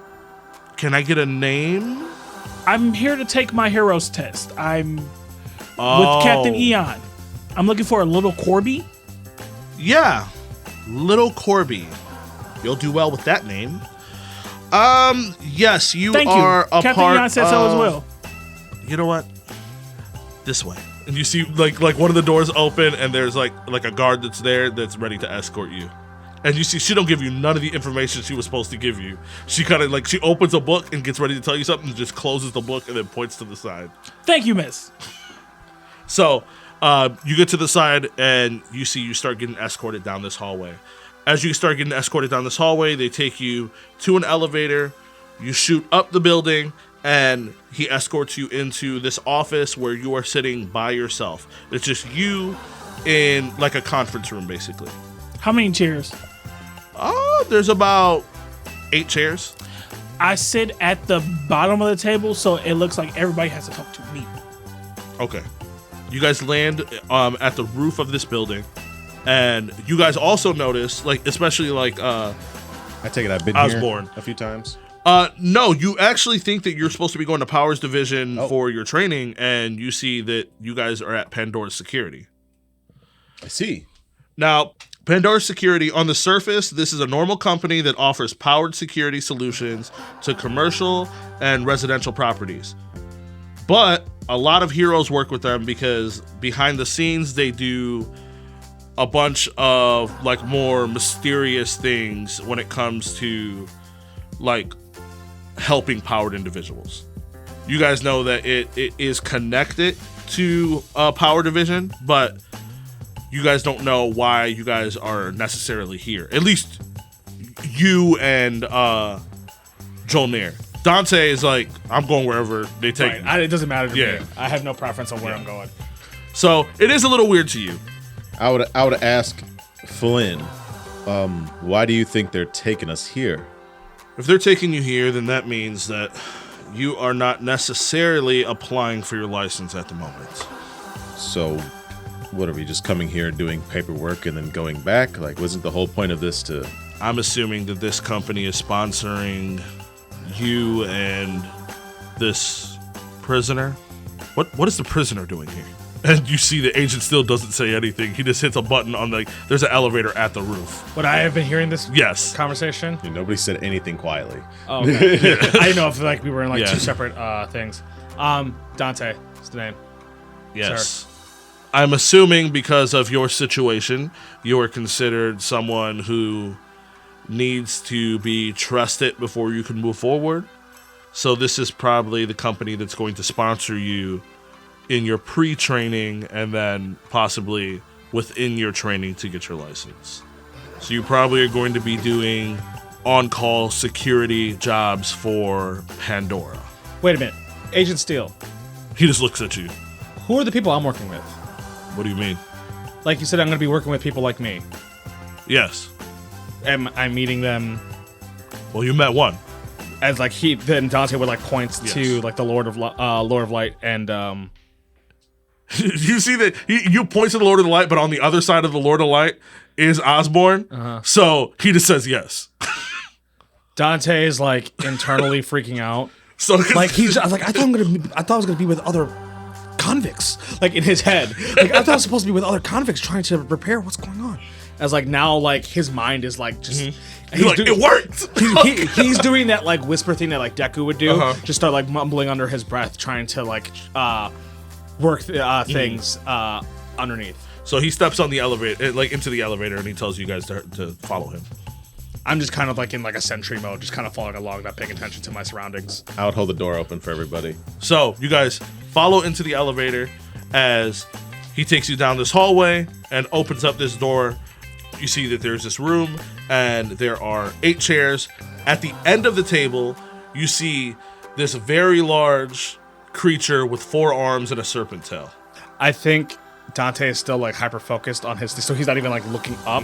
I get a name? I'm here to take my heroes test. I'm with Captain Eon. I'm looking for a little Corby. Yeah, Little Corby. You'll do well with that name. Yes, you Thank are you. a Captain part Eon said so as well. You know what? This way. And you see like one of the doors open and there's like a guard that's there that's ready to escort you. And you see she don't give you none of the information she was supposed to give you. She kind of like she opens a book and gets ready to tell you something and just closes the book and then points to the side. Thank you, miss. So, you get to the side and you see you start getting escorted down this hallway. As you start getting escorted down this hallway, they take you to an elevator. You shoot up the building and he escorts you into this office where you are sitting by yourself. It's just you in like a conference room, basically. How many chairs? There's about 8 chairs. I sit at the bottom of the table, so it looks like everybody has to talk to me. Okay. You guys land at the roof of this building, and you guys also notice, like, especially like I take it I've been Osborne. here a few times. No, you actually think that you're supposed to be going to Powers Division Oh. for your training, and you see that you guys are at Pandora Security. I see. Now, Pandora Security, on the surface, this is a normal company that offers powered security solutions to commercial and residential properties. But a lot of heroes work with them because behind the scenes, they do a bunch of like more mysterious things when it comes to like helping powered individuals. You guys know that it is connected to Power Division, but you guys don't know why you guys are necessarily here. At least you and Joel Nair. Dante is like, I'm going wherever they take me. It doesn't matter to Yeah. me. I have no preference on where I'm going. So it is a little weird to you. I would ask Flynn, why do you think they're taking us here? If they're taking you here, then that means that you are not necessarily applying for your license at the moment. So, what are we just coming here and doing paperwork and then going back? Like, wasn't the whole point of this to? I'm assuming that this company is sponsoring you and this prisoner. What is the prisoner doing here? And you see the agent still doesn't say anything. He just hits a button on there's an elevator at the roof. Would I have been hearing this Yes. conversation? Yeah, nobody said anything quietly. Oh, okay. I didn't know if like we were in like Yeah. two separate things. Dante is the name. Yes. I'm assuming because of your situation, you are considered someone who needs to be trusted before you can move forward. So this is probably the company that's going to sponsor you in your pre-training and then possibly within your training to get your license. So you probably are going to be doing on-call security jobs for Pandora. Wait a minute, Agent Steele. He just looks at you. Who are the people I'm working with? What do you mean? Like you said, I'm going to be working with people like me. Yes. Am I meeting them Well, you met one. as like then Dante would like points to Yes. like the Lord of Light and You see that you point to the Lord of the Light, but on the other side of the Lord of the Light is Osborne. So he just says yes. Dante is like internally freaking out. So Like I was like, I thought I was gonna be with other convicts. Like in his head, like I thought I was supposed to be with other convicts trying to prepare what's going on. As like now, like his mind is like just. he's like, it worked. He's doing that like whisper thing that like Deku would do. Uh-huh. Just start like mumbling under his breath, trying to like work things underneath. So he steps on the elevator, like into the elevator, and he tells you guys to follow him. I'm just kind of like in like a sentry mode, just kind of following along, not paying attention to my surroundings. I would hold the door open for everybody. So you guys follow into the elevator as he takes you down this hallway and opens up this door. You see that there's this room and there are 8 chairs. At the end of the table, you see this very large creature with 4 arms and a serpent tail. I think Dante is still like hyper focused on his, so he's not even like looking up,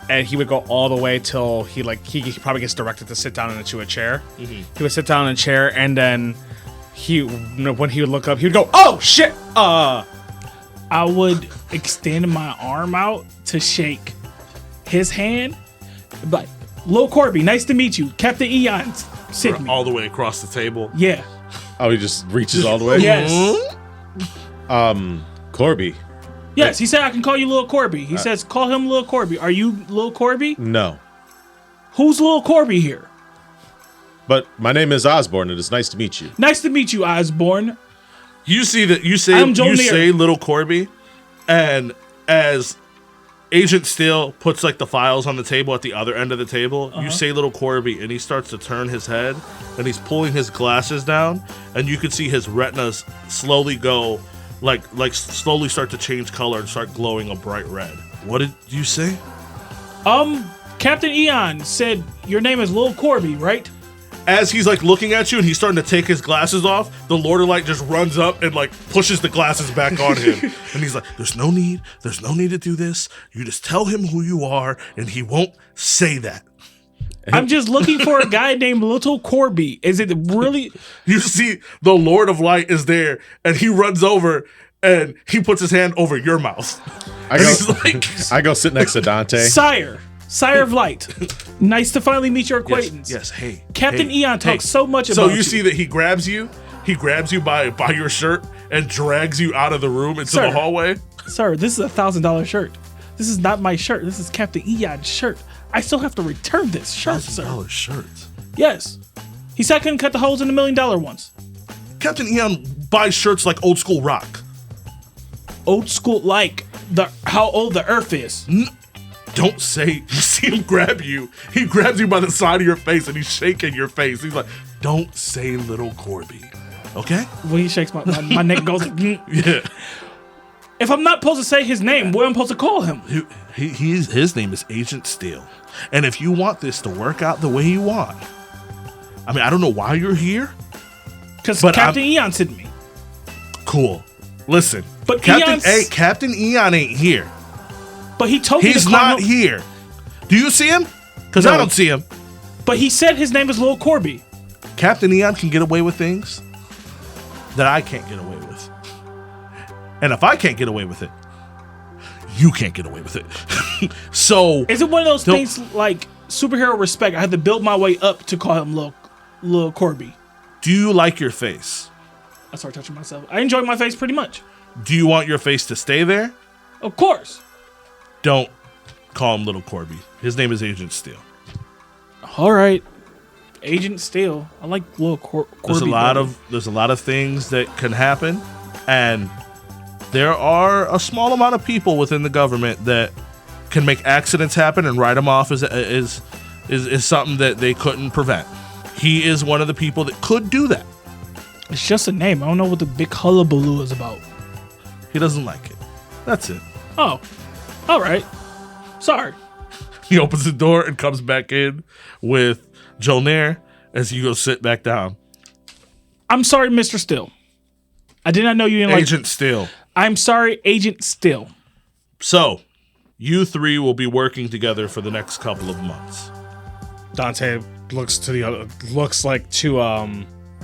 and he would go all the way till he probably gets directed to sit down into a chair. He would sit down in a chair, and then when he would look up, he would go, "Oh shit!" I would extend my arm out to shake his hand. Like, Lil Corby, nice to meet you. Captain Eon sent me. All the way across the table. Yeah. Oh, he just reaches all the way? Yes. Corby. Yes, he said I can call you Lil Corby. He says call him Lil Corby. Are you Lil Corby? No. Who's Lil Corby here? But my name is Osborne. It is nice to meet you. Nice to meet you, Osborne. You see that you say I'm Jolnir. Little Corby, and as Agent Steele puts like the files on the table at the other end of the table, you say Little Corby, and he starts to turn his head, and he's pulling his glasses down, and you can see his retinas slowly go, like slowly start to change color and start glowing a bright red. What did you say? Captain Eon said your name is Lil Corby, right? As he's like looking at you and he's starting to take his glasses off, the Lord of Light just runs up and like pushes the glasses back on him. And he's like, there's no need to do this. You just tell him who you are and he won't say that. I'm just looking for a guy named Little Corby. Is it really? You see the Lord of Light is there and he runs over and he puts his hand over your mouth. I go sit next to Dante. Sire of Light. Nice to finally meet your acquaintance. Yes, hey. Captain hey, Eon talks so much so about you. you see that he grabs you by your shirt and drags you out of the room into the hallway. Sir, this is $1,000 shirt. This is not my shirt. This is Captain Eon's shirt. I still have to return this shirt, sir. $1,000 shirt. Yes. He said I couldn't cut the holes in the $1 million ones. Captain Eon buys shirts like old school rock. Old school, like how old the earth is. Don't say, you see him grab you. He grabs you by the side of your face and he's shaking your face. He's like, don't say Little Corby. Okay? When he shakes my neck goes like, Yeah. If I'm not supposed to say his name, what am I supposed to call him? His name is Agent Steele. And if you want this to work out the way you want, I mean, I don't know why you're here. Because But Captain Eon sent me. Cool. Listen. But Captain Eon ain't here. But he told me He's to call not him. here. Do you see him? Because I don't see him. But he said his name is Lil Corby. Captain Eon can get away with things that I can't get away with. And if I can't get away with it, you can't get away with it. So Is it one of those things like superhero respect? I had to build my way up to call him Lil Lil Corby. Do you like your face? I start touching myself. I enjoy my face pretty much. Do you want your face to stay there? Of course. Don't call him Little Corby. His name is Agent Steel. All right. Agent Steel. I like Lil Corby. There's a lot of things that can happen, and there are a small amount of people within the government that can make accidents happen and write them off as something that they couldn't prevent. He is one of the people that could do that. It's just a name. I don't know what the big hullabaloo is about. He doesn't like it. That's it. Oh. All right. Sorry. He opens the door and comes back in with Jolnair as you go sit back down. I'm sorry, Mr. Still. I did not know you didn't like... Agent Steel. I'm sorry, Agent Still. So, you three will be working together for the next couple of months. Dante looks to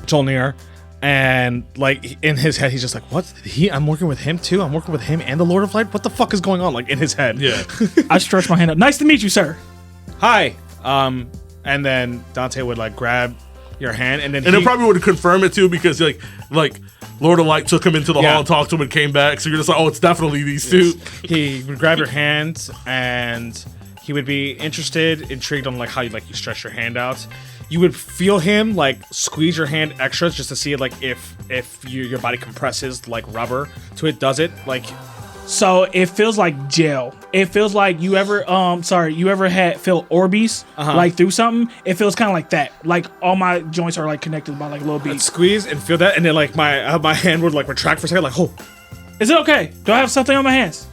Jolnir, and like in his head he's just like, what? I'm working with him too? I'm working with him and the Lord of Light? What the fuck is going on? Like in his head. Yeah. I stretch my hand up. Nice to meet you, sir. Hi. And then Dante would like grab your hand and then And it probably would confirm it too, because like Lord of Light took him into the hall and talked to him and came back. So you're just like, oh, it's definitely these two. He would grab your hand and he would be intrigued on like how you stretch your hand out. You would feel him like squeeze your hand extra just to see like if your body compresses like rubber to it. Does it like? So it feels like gel. It feels like you ever feel Orbeez like through something. It feels kind of like that. Like all my joints are like connected by like little I'd beads. squeeze and feel that, and then like my hand would like retract for a second. Like, oh, Is it okay? Do I have something on my hands?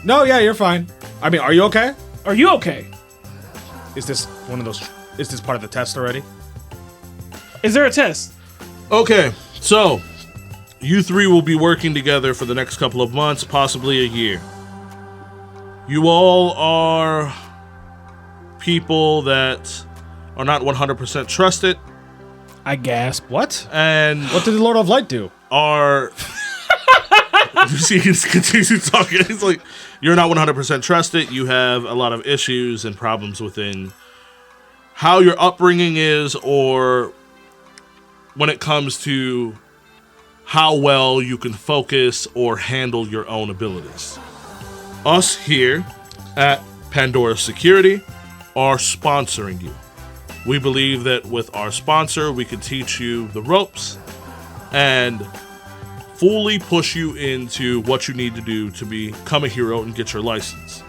no, yeah, you're fine. I mean, are you okay? Are you okay? Is this one of those? Is this part of the test already? Is there a test? Okay, so you three will be working together for the next couple of months, possibly a year. You all are people that are not 100% trusted I gasp. What? and What did the Lord of Light do? are... You see, he just continues talking. He's like, you're not 100% trusted. You have a lot of issues and problems within how your upbringing is, or when it comes to how well you can focus or handle your own abilities. Us here at Pandora Security are sponsoring you. We believe that with our sponsor, we can teach you the ropes and fully push you into what you need to do to become a hero and get your license.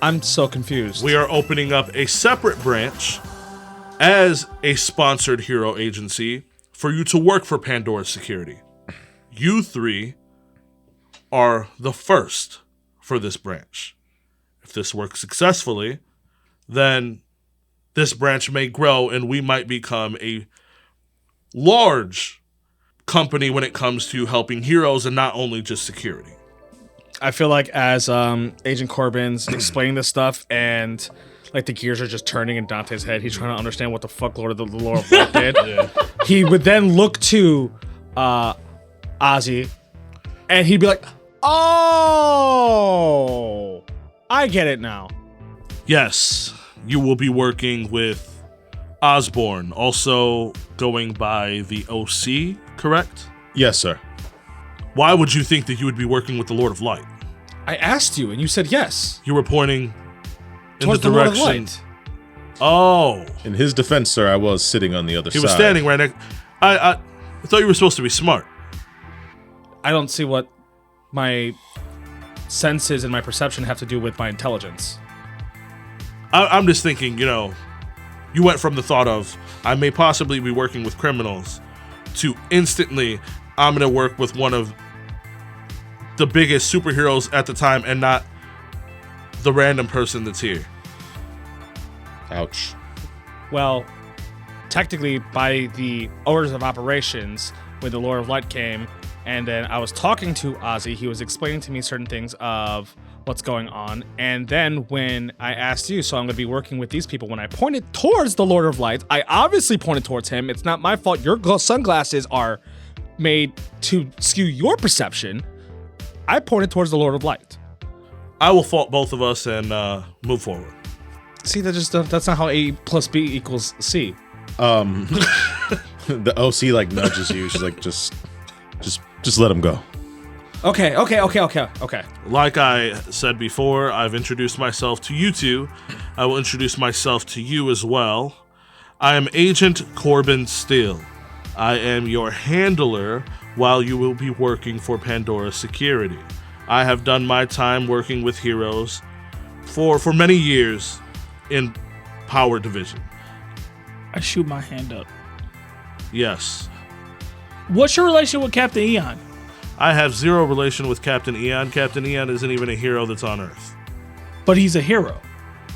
I'm so confused. We are opening up a separate branch as a sponsored hero agency for you to work for Pandora Security. You three are the first for this branch. If this works successfully, then this branch may grow and we might become a large company when it comes to helping heroes and not only just security. I feel like as Agent Corbin's explaining this stuff and like the gears are just turning in Dante's head, he's trying to understand what the fuck Lord of Light did. He would then look to Ozzy and he'd be like, oh, I get it now. Yes, you will be working with Osborne, also going by the OC, correct? Yes, sir. Why would you think that you would be working with the Lord of Light? I asked you and you said yes. You were pointing in Towards the the Lord of direction. Light. Oh, In his defense, sir, I was sitting on the other he side. was standing right next. I thought you were supposed to be smart. I don't see what my senses and my perception have to do with my intelligence. I'm just thinking, you went from the thought of, I may possibly be working with criminals, to instantly, I'm going to work with one of the biggest superheroes at the time and not the random person that's here. Ouch. Well, technically, by the orders of operations, when the Lord of Light came, and then I was talking to Ozzy, he was explaining to me certain things of what's going on. And then when I asked you, so I'm going to be working with these people, when I pointed towards the Lord of Light, I obviously pointed towards him. It's not my fault. Your sunglasses are made to skew your perception. I pointed towards the Lord of Light. I will fault both of us and move forward. See, that's not how A plus B equals C. The OC like nudges you. She's like, just let him go. Okay. Like I said before, I've introduced myself to you two. I will introduce myself to you as well. I am Agent Corbin Steele. I am your handler while you will be working for Pandora Security. I have done my time working with heroes for many years in Power Division. I shoot my hand up. Yes. What's your relation with Captain Eon? I have zero relation with Captain Eon. Captain Eon isn't even a hero that's on Earth. But he's a hero.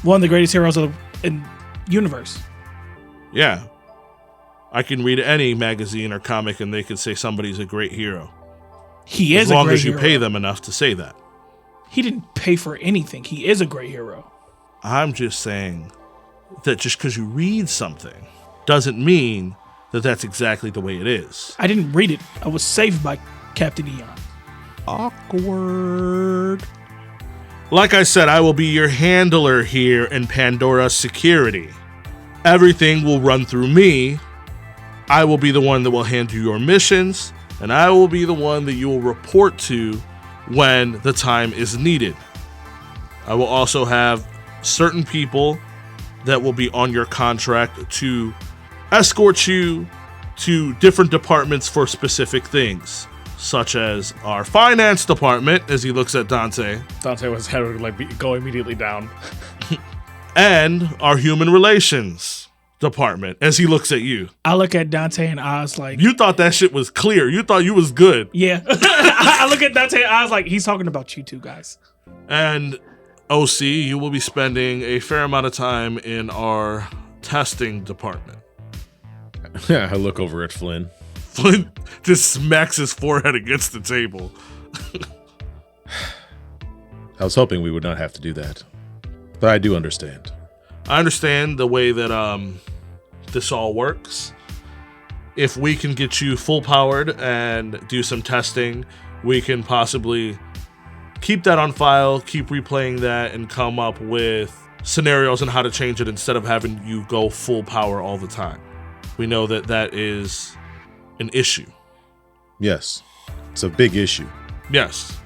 One of the greatest heroes in the universe. Yeah. I can read any magazine or comic and they could say somebody's a great hero. He is as a long great as you hero. pay them enough to say that. He didn't pay for anything. He is a great hero. I'm just saying that just because you read something doesn't mean that that's exactly the way it is. I didn't read it. I was saved by Captain Eon. Awkward. Like I said, I will be your handler here in Pandora Security. Everything will run through me. I will be the one that will hand you your missions, and I will be the one that you will report to when the time is needed. I will also have certain people that will be on your contract to escort you to different departments for specific things, such as our finance department, as he looks at Dante, Dante was head would go immediately down. and our human relations department, as he looks at you. I look at Dante and Oz like, You thought that shit was clear. You thought you was good. yeah. I look at Dante and Oz like, he's talking about you two guys. And OC, you will be spending a fair amount of time in our testing department. I look over at Flynn. Flint just smacks his forehead against the table. I was hoping we would not have to do that, but I do understand. I understand the way that this all works. If we can get you full powered and do some testing, we can possibly keep that on file, keep replaying that, and come up with scenarios on how to change it instead of having you go full power all the time. We know that that is an issue. Yes, it's a big issue. Yes.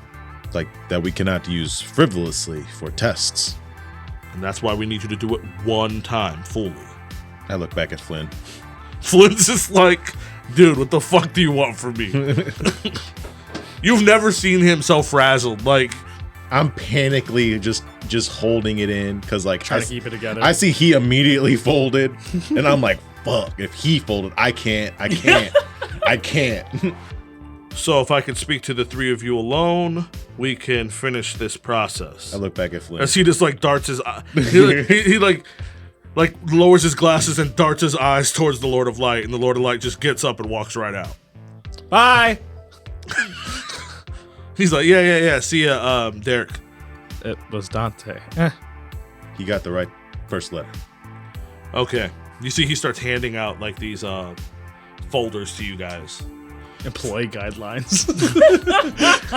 Like that we cannot use frivolously for tests. And that's why we need you to do it one time fully. I look back at Flynn. Flynn's just like, dude, what the fuck do you want from me? You've never seen him so frazzled. Like, I'm panically just holding it in because like Trying to keep it together. I see he immediately folded, and I'm like, fuck. If he folded, I can't. so if I can speak to the three of you alone, we can finish this process. I look back at Flynn. As he just like darts his eye. He like lowers his glasses and darts his eyes towards the Lord of Light, and the Lord of Light just gets up and walks right out. Bye. He's like, yeah. See ya, Derek. It was Dante. He got the right first letter. Okay. You see he starts handing out like these folders to you guys. Employee guidelines.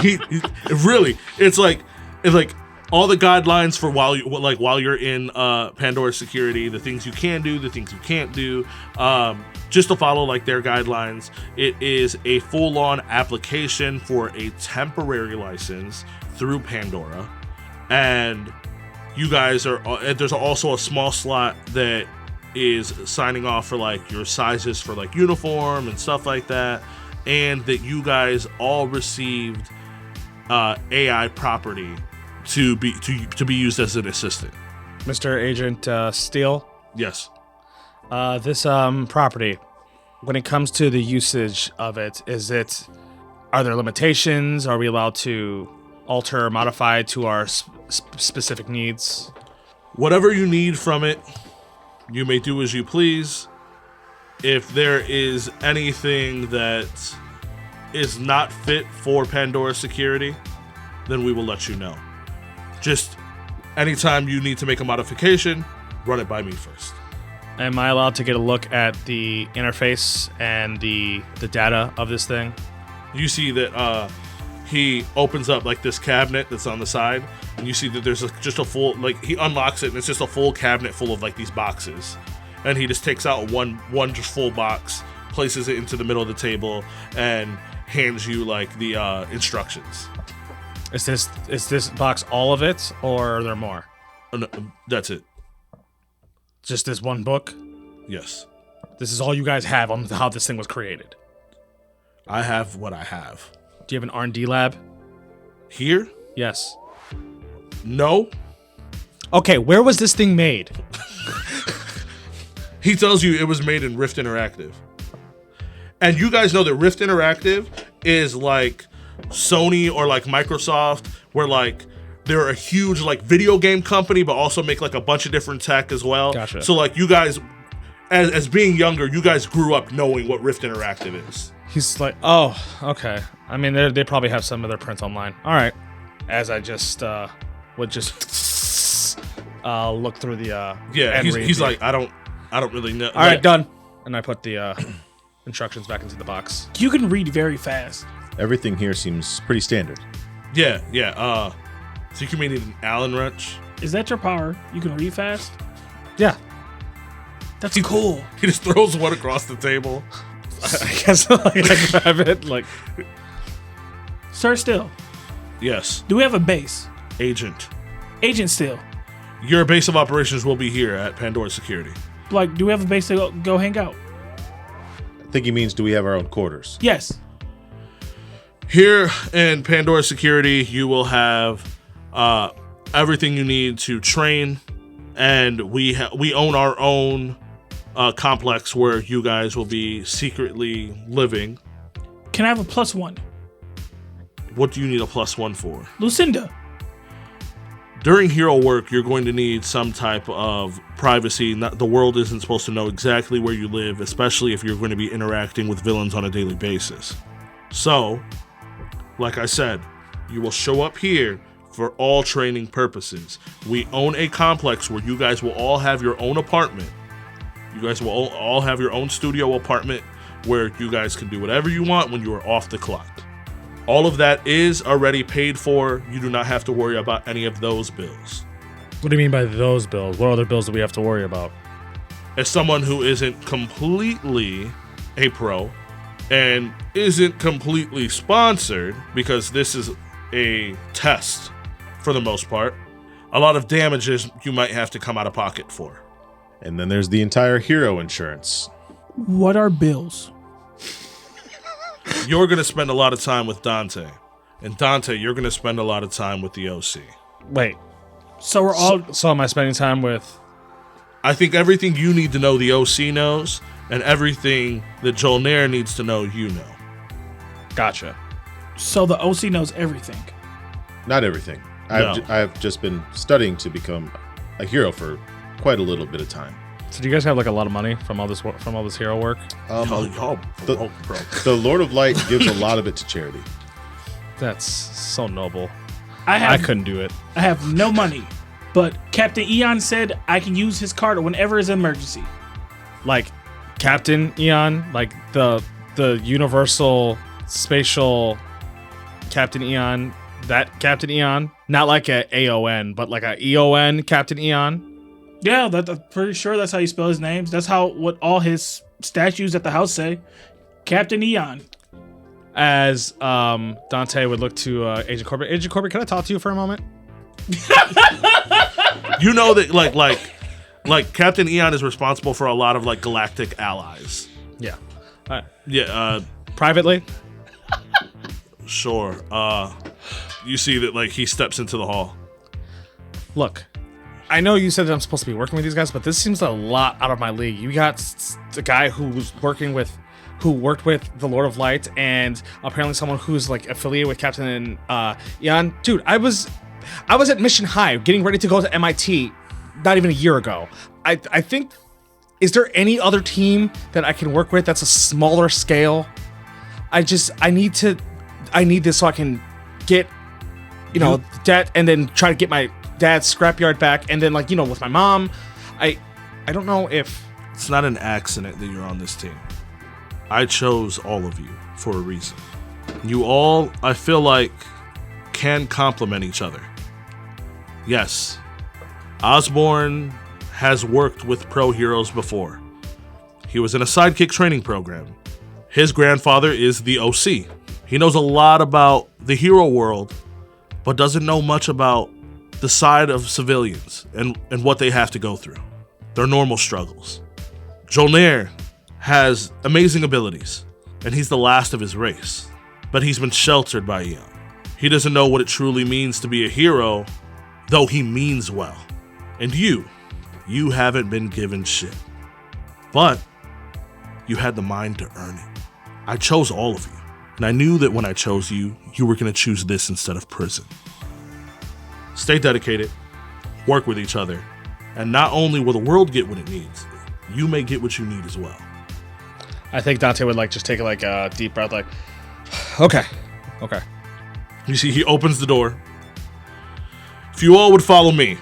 he really, it's like all the guidelines for while you're in Pandora Security, the things you can do, the things you can't do, just to follow like their guidelines. It is a full-on application for a temporary license through Pandora, and you guys are. There's also a small slot that is signing off for like your sizes for like uniform and stuff like that, and that you guys all received AI property to be used as an assistant. Mr. Agent Steele, Yes. this property, when it comes to the usage of it, are there limitations? Are we allowed to alter or modify to our specific needs? Whatever you need from it, you may do as you please. If there is anything that is not fit for Pandora Security, then we will let you know. Just anytime you need to make a modification, run it by me first. Am I allowed to get a look at the interface and the data of this thing? You see that he opens up like this cabinet that's on the side, and you see that there's just a full, like, he unlocks it and it's just a full cabinet full of like these boxes, and he just takes out one just full box, places it into the middle of the table, and hands you like the instructions. Is this box all of it, or are there more? No, that's it. Just this one book? Yes. This is all you guys have on how this thing was created. I have what I have. Do you have an R&D lab? Here? Yes. No. Okay, where was this thing made? He tells you it was made in Rift Interactive. And you guys know that Rift Interactive is like Sony or like Microsoft, where like they're a huge like video game company, but also make like a bunch of different tech as well. Gotcha. So like you guys, as being younger, you guys grew up knowing what Rift Interactive is. He's like, oh, okay. I mean, they probably have some of their prints online. All right. As I just would just look through the Yeah, and he's the- like, I don't really know. all right, done. And I put the instructions back into the box. You can read very fast. Everything here seems pretty standard. Yeah. So you can make an Allen wrench. Is that your power? You can read fast? Yeah. That's cool. He just throws one across the table. I guess like, I grab it like. Sir Still, Yes, do we have a base? Agent. Agent Still, Your base of operations will be here at Pandora Security. like, do we have a base to go hang out? I think he means, do we have our own quarters? Yes. Here in Pandora Security, you will have everything you need to train, and we own our own complex where you guys will be secretly living. Can I have a +1? What do you need a +1 for? Lucinda. During hero work, you're going to need some type of privacy. The world isn't supposed to know exactly where you live, especially if you're going to be interacting with villains on a daily basis. So, like I said, you will show up here for all training purposes. We own a complex where you guys will all have your own apartment. You guys will all have your own studio apartment where you guys can do whatever you want when you are off the clock. All of that is already paid for. You do not have to worry about any of those bills. What do you mean by those bills? What other bills do we have to worry about? As someone who isn't completely a pro and isn't completely sponsored, because this is a test for the most part, a lot of damages you might have to come out of pocket for. And then there's the entire hero insurance. What are bills? You're going to spend a lot of time with Dante. And Dante, you're going to spend a lot of time with the OC. Wait. So we're all So am I spending time with? I think everything you need to know, the OC knows, and everything that Joel Nair needs to know, you know. Gotcha. so the OC knows everything. Not everything. No. I've just been studying to become a hero for quite a little bit of time. So do you guys have like a lot of money from all this hero work? Y'all the- broke, bro. The Lord of Light gives a lot of it to charity. That's so noble. I I have couldn't do it. I have no money, but Captain Eon said I can use his card whenever is an emergency. Like Captain Eon, like the universal spatial Captain Eon, that Captain Eon, not like a AON, but like a EON Captain Eon. Yeah, I'm pretty sure that's how you spell his names. That's what all his statues at the house say. Captain Eon. As Dante would look to Agent Corbett. Agent Corbett, can I talk to you for a moment? You know that like Captain Eon is responsible for a lot of like galactic allies. Yeah. Yeah, Privately? sure. You see that like he steps into the hall. Look, I know you said that I'm supposed to be working with these guys, but this seems a lot out of my league. You got the guy who worked with the Lord of Light, and apparently someone who's like affiliated with Captain Eon. Dude, I was at Mission High, getting ready to go to MIT, not even a year ago. I think, is there any other team that I can work with that's a smaller scale? I need this so I can get, debt, and then try to get my dad's scrapyard back, and then with my mom, I don't know if It's not an accident that you're on this team. I chose all of you for a reason. You all, I feel like, can complement each other. Yes, Osborne has worked with pro heroes before. He was in a sidekick training program. His grandfather is the OC. He knows a lot about the hero world, but doesn't know much about the side of civilians and what they have to go through. Their normal struggles. Jolnair has amazing abilities, and he's the last of his race, but he's been sheltered by Eon. He doesn't know what it truly means to be a hero, though he means well. And you haven't been given shit. But you had the mind to earn it. I chose all of you, and I knew that when I chose you, you were going to choose this instead of prison. Stay dedicated, work with each other, and not only will the world get what it needs, you may get what you need as well. I think Dante would like just take like a deep breath, like, okay. You see, he opens the door. If you all would follow me.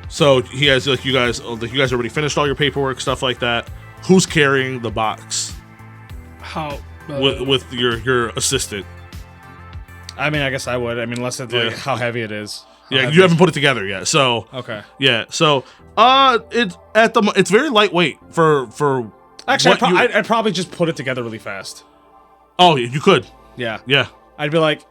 So he has you guys already finished all your paperwork, stuff like that. Who's carrying the box How? with your assistant? I mean, I guess I would. I mean, unless it's like how heavy it is. How Yeah, heavy you haven't put it together yet. So Okay. yeah, so it's very lightweight for Actually, what I'd probably just put it together really fast. Oh, you could. Yeah. Yeah. I'd be like,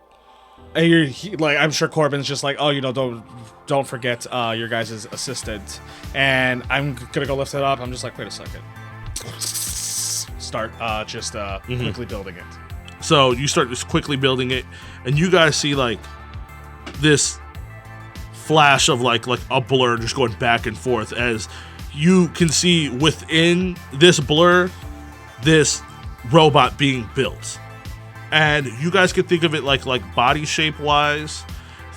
like I'm sure Corbin's just like, oh, don't forget your guys' assistant, and I'm gonna go lift it up. I'm just like, wait a second. Start quickly building it. So you start just quickly building it, and you guys see like this flash of like a blur just going back and forth as you can see within this blur this robot being built. And you guys can think of it like body shape wise.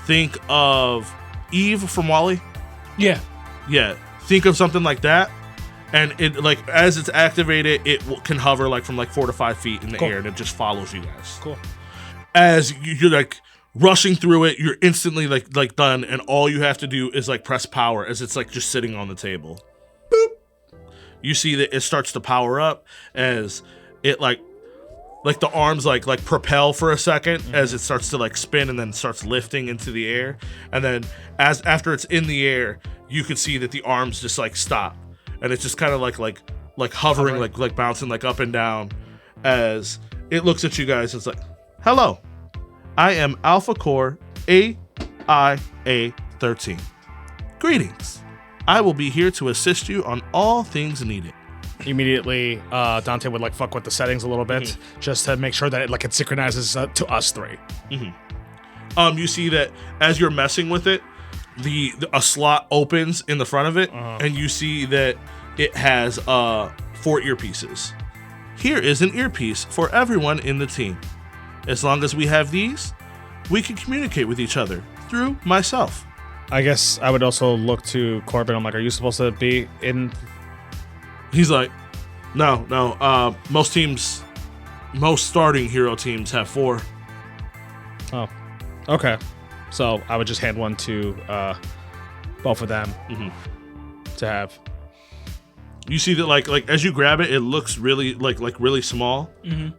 Think of Eve from WALL-E. Yeah. Yeah, think of something like that. And it like as it's activated, it can hover like from like 4 to 5 feet in the Cool. air, and it just follows you guys. Cool. As you're like rushing through it, you're instantly like done, and all you have to do is like press power as it's like just sitting on the table. Boop. You see that it starts to power up as it like the arms like propel for a second as it starts to like spin and then starts lifting into the air, and then after it's in the air, you can see that the arms just like stop, and it's just kind of like hovering, like bouncing like up and down as it looks at you guys. It's like, hello, I am Alpha Core AIA-13. Greetings. I will be here to assist you on all things needed. Immediately, Dante would like fuck with the settings a little bit just to make sure that it synchronizes to us three. You see that as you're messing with it, a slot opens in the front of it, and you see that it has 4 earpieces. Here is an earpiece for everyone in the team. As long as we have these, we can communicate with each other through myself. I guess I would also look to Corbin. I'm like, are you supposed to be in? He's like, no. Most starting hero teams have 4. Oh, okay. So I would just hand one to both of them to have. You see that like as you grab it, it looks really like really small,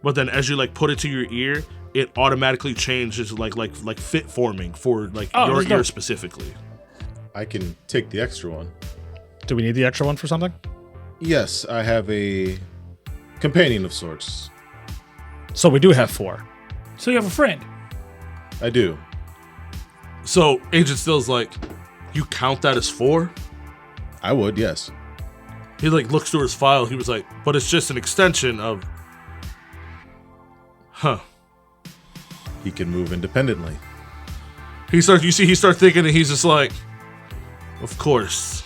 but then as you like put it to your ear, it automatically changes like fit forming for like your ear specifically. I can take the extra one. Do we need the extra one for something? Yes, I have a companion of sorts. So we do have 4. So you have a friend. I do. So Agent Still's like, you count that as 4? I would, yes. He like looks through his file. He was like, but it's just an extension of. Huh. He can move independently. He starts thinking, and he's just like, of course,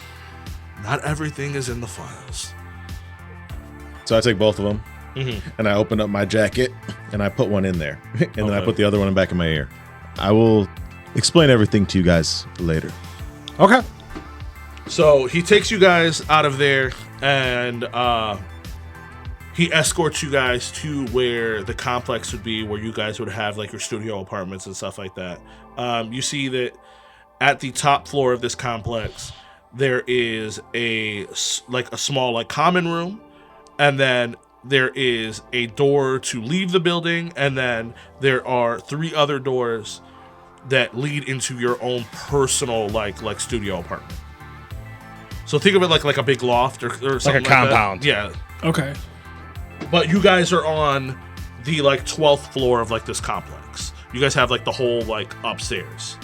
not everything is in the files. So I take both of them, and I open up my jacket, and I put one in there, and then I put the other one in the back of my ear. I will explain everything to you guys later. Okay. So he takes you guys out of there, and he escorts you guys to where the complex would be, where you guys would have like your studio apartments and stuff like that. You see that at the top floor of this complex, there is a small like common room, and then there is a door to leave the building, and then there are 3 other doors that lead into your own personal like studio apartment. So think of it like a big loft or something like compound. That. Yeah. Okay. But you guys are on the like 12th floor of like this complex. You guys have like the whole like upstairs.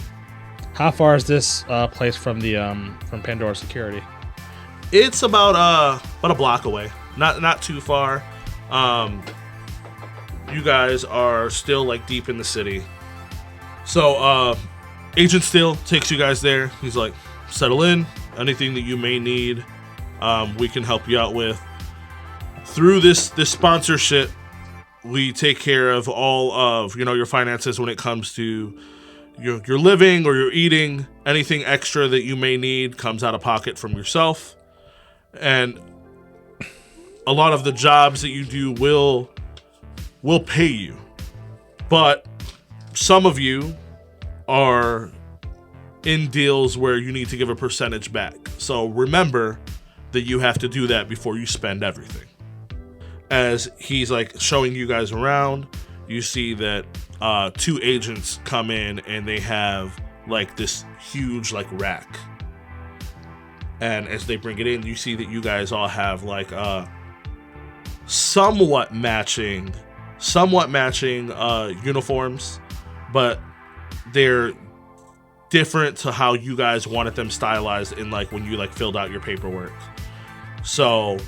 How far is this place from the from Pandora Security? It's about a block away. Not too far. You guys are still like deep in the city. So Agent Steele takes you guys there. He's like, settle in. Anything that you may need, we can help you out with. Through this sponsorship, we take care of all of your finances when it comes to your living or your eating. Anything extra that you may need comes out of pocket from yourself. And a lot of the jobs that you do will pay you. But some of you are in deals where you need to give a percentage back. So remember that you have to do that before you spend everything. As he's like showing you guys around, you see that 2 agents come in and they have like this huge like rack. And as they bring it in, you see that you guys all have like somewhat matching uniforms, but they're different to how you guys wanted them stylized in like when you like filled out your paperwork. So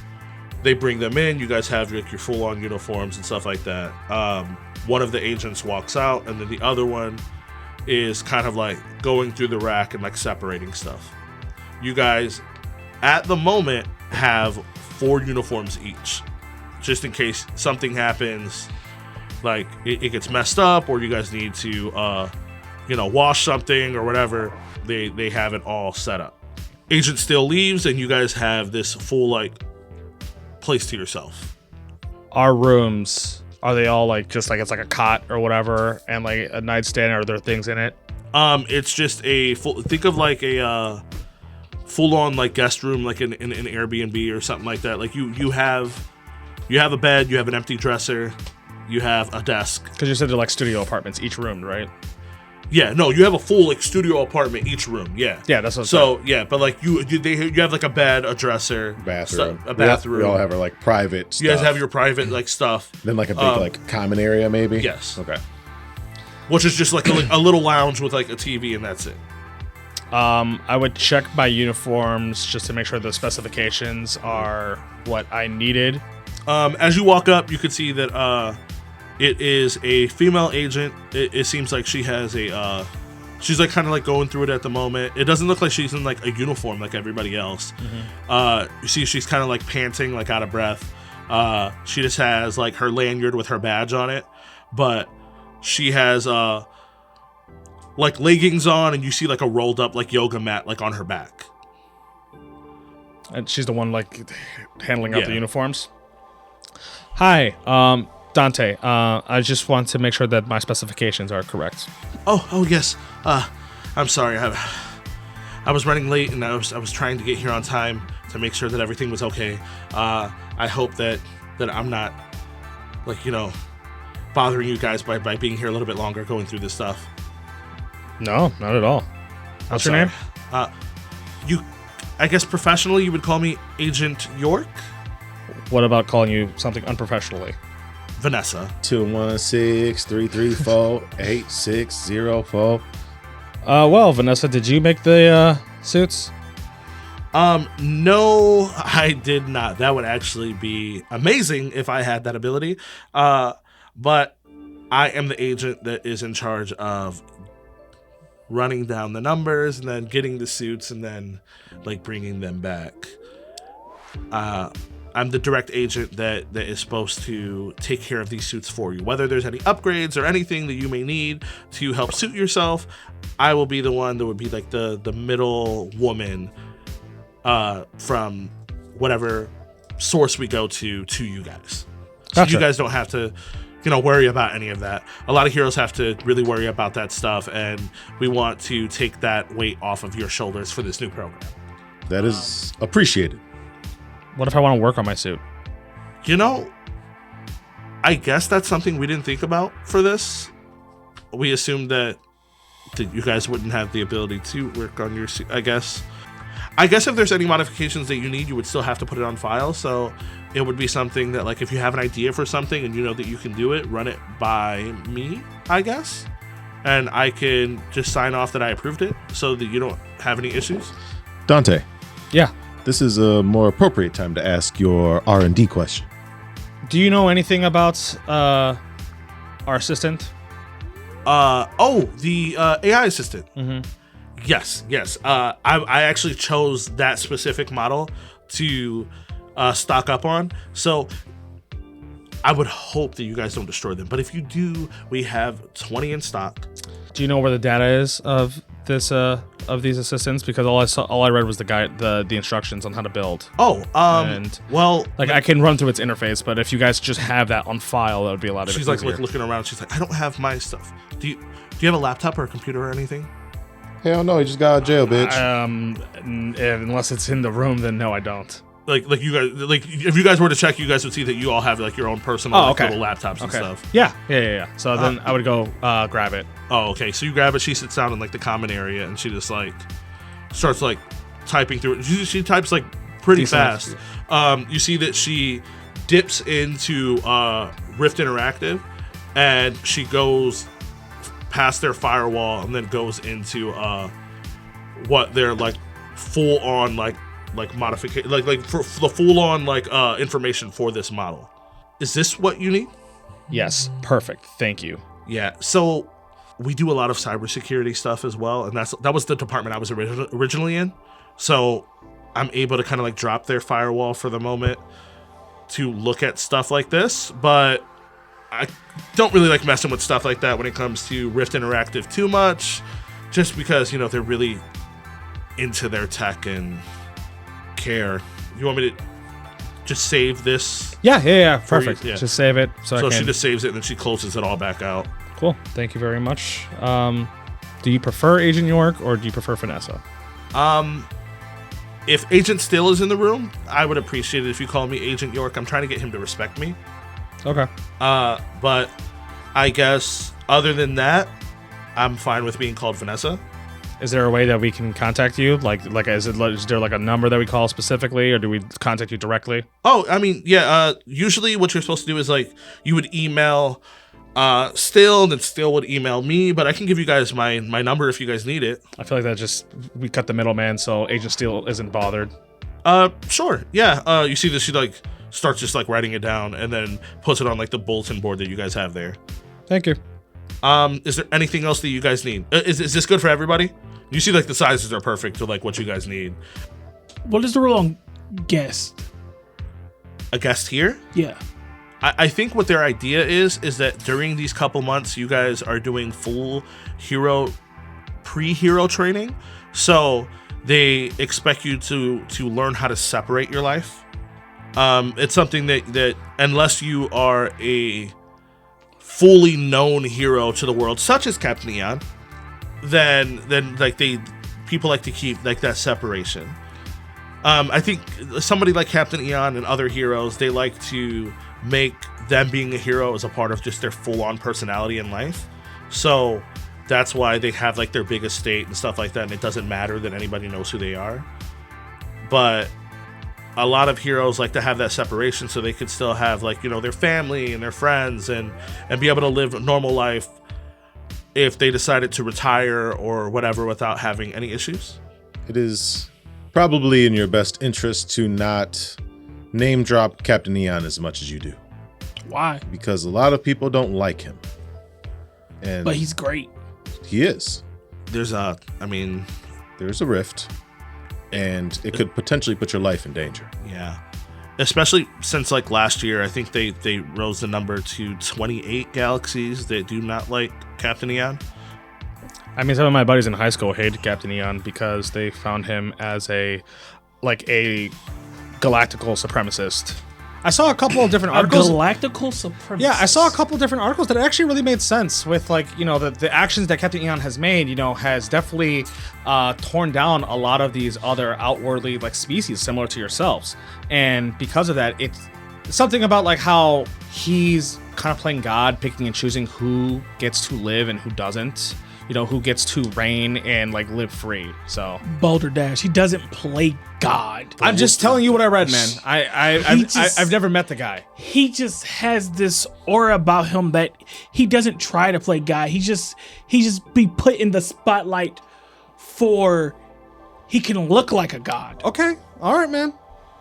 they bring them in, you guys have like your full-on uniforms and stuff like that. One of the agents walks out, and then the other one is kind of like going through the rack and like separating stuff. You guys at the moment have 4 uniforms each, just in case something happens, like it gets messed up, or you guys need to wash something or whatever. They have it all set up. Agent still leaves, and you guys have this full like place to yourself. Our rooms, are they all like just like it's like a cot or whatever, and like a nightstand? Are there things in it? It's just a full. Think of like a full-on like guest room, like in an Airbnb or something like that. Like you have a bed, you have an empty dresser, you have a desk. Because you said they're like studio apartments, each room, right? Yeah, no, you have a full like studio apartment each room. Yeah, Yeah, that's what. So yeah, but like you have like a bed, a dresser, Bathroom. a bathroom. We all have our like private stuff. You guys have your private like stuff. Then like a big like common area maybe? Yes. Okay. Which is just like a little lounge with like a TV, and that's it. I would check my uniforms just to make sure the specifications are what I needed. As you walk up, you can see that it is a female agent. It seems like she has she's like kind of like going through it at the moment. It doesn't look like she's in like a uniform like everybody else. You see she's kind of like panting, like out of breath. She just has like her lanyard with her badge on it, but she has like leggings on, and you see like a rolled up like yoga mat like on her back. And she's the one like handling out the Yeah. uniforms. Hi, Dante. I just want to make sure that my specifications are correct. Oh yes. I'm sorry. I was running late, and I was trying to get here on time to make sure that everything was okay. I hope that I'm not like bothering you guys by being here a little bit longer going through this stuff. No, not at all. What's your name? I guess professionally you would call me Agent York. What about calling you something unprofessionally? Vanessa. 216-334-8604. Well, Vanessa, did you make the suits? No, I did not. That would actually be amazing if I had that ability. But I am the agent that is in charge of running down the numbers and then getting the suits and then like bringing them back. I'm the direct agent that is supposed to take care of these suits for you. Whether there's any upgrades or anything that you may need to help suit yourself, I will be the one that would be like the middle woman from whatever source we go to you guys. So Gotcha. you guys don't have to worry about any of that. A lot of heroes have to really worry about that stuff, and we want to take that weight off of your shoulders for this new program. That is appreciated. What if I want to work on my suit? I guess that's something we didn't think about for this. We assumed that you guys wouldn't have the ability to work on your suit, I guess. I guess if there's any modifications that you need, you would still have to put it on file. So it would be something that, like, if you have an idea for something and you know that you can do it, run it by me, I guess. And I can just sign off that I approved it so that you don't have any issues. Dante, Yeah. this is a more appropriate time to ask your R&D question. Do you know anything about our assistant? The AI assistant. Mm-hmm. Yes. I actually chose that specific model to stock up on. So I would hope that you guys don't destroy them. But if you do, we have 20 in stock. Do you know where the data is of this of these assistants? Because all I read was the instructions on how to build. Like I can run through its interface, but if you guys just have that on file, that would be a lot of. She's like looking around. She's like, I don't have my stuff. Do you have a laptop or a computer or anything? Hell no, he just got out of jail, bitch. Unless it's in the room, then no, I don't. Like you guys, like if you guys were to check, you guys would see that you all have like your own personal little laptops and stuff. Yeah. So then I would go grab it. Oh, okay. So you grab it. She sits down in like the common area, and she just like starts like typing through it. She types like pretty fast. You see that she dips into Rift Interactive, and she goes past their firewall, and then goes into what they're like full on like modification, like for the full on like information for this model. Is this what you need? Yes, perfect. Thank you. Yeah. So we do a lot of cybersecurity stuff as well, and that was the department I was originally in. So I'm able to kind of like drop their firewall for the moment to look at stuff like this, but I don't really like messing with stuff like that when it comes to Rift Interactive too much, just because, you know, they're really into their tech and care. You want me to just save this? Yeah. Perfect. Yeah. Just save it. So She just saves it and then she closes it all back out. Cool. Thank you very much. Do you prefer Agent York or do you prefer Vanessa? If Agent Still is in the room, I would appreciate it if you call me Agent York. I'm trying to get him to respect me. Okay. But I guess other than that, I'm fine with being called Vanessa. Is there a way that we can contact you? Is there like a number that we call specifically, or do we contact you directly? Oh, I mean, yeah. Usually, what you're supposed to do is like you would email Still, and then Still would email me. But I can give you guys my number if you guys need it. I feel like we cut the middleman, so Agent Steele isn't bothered. Sure. Yeah. You see that she like starts just like writing it down and then puts it on like the bulletin board that you guys have there. Thank you. Is there anything else that you guys need? Is this good for everybody? You see, like the sizes are perfect to like what you guys need. What is the rule on guest? A guest here? Yeah. I think what their idea is that during these couple months, you guys are doing full pre-hero training. So they expect you to learn how to separate your life. It's something that unless you are a fully known hero to the world, such as Captain Eon, then like people like to keep like that separation. I think somebody like Captain Eon and other heroes, they like to make them being a hero as a part of just their full-on personality in life. So that's why they have like their big estate and stuff like that, and it doesn't matter that anybody knows who they are. But a lot of heroes like to have that separation so they could still have like, you know, their family and their friends and be able to live a normal life if they decided to retire or whatever without having any issues. It is probably in your best interest to not name drop Captain Eon as much as you do. Why? Because a lot of people don't like him. But he's great. He is. There's a rift, and it could potentially put your life in danger. Yeah. Especially since like last year, I think they rose the number to 28 galaxies that do not like Captain Eon. I mean, some of my buddies in high school hated Captain Eon because they found him as a galactical supremacist. I saw a couple of different articles. Galactical supremacist. Yeah, I saw a couple of different articles that actually really made sense with, like, you know, the actions that Captain Eon has made, you know, has definitely torn down a lot of these other outwardly, like, species similar to yourselves. And because of that, it's something about, like, how he's kind of playing God, picking and choosing who gets to live and who doesn't. who gets to reign and like live free. So Boulder Dash. He doesn't play God. I'm just telling you what I read, man. I've never met the guy. He just has this aura about him that he doesn't try to play God. He just be put in the spotlight for he can look like a god. Okay, all right, man.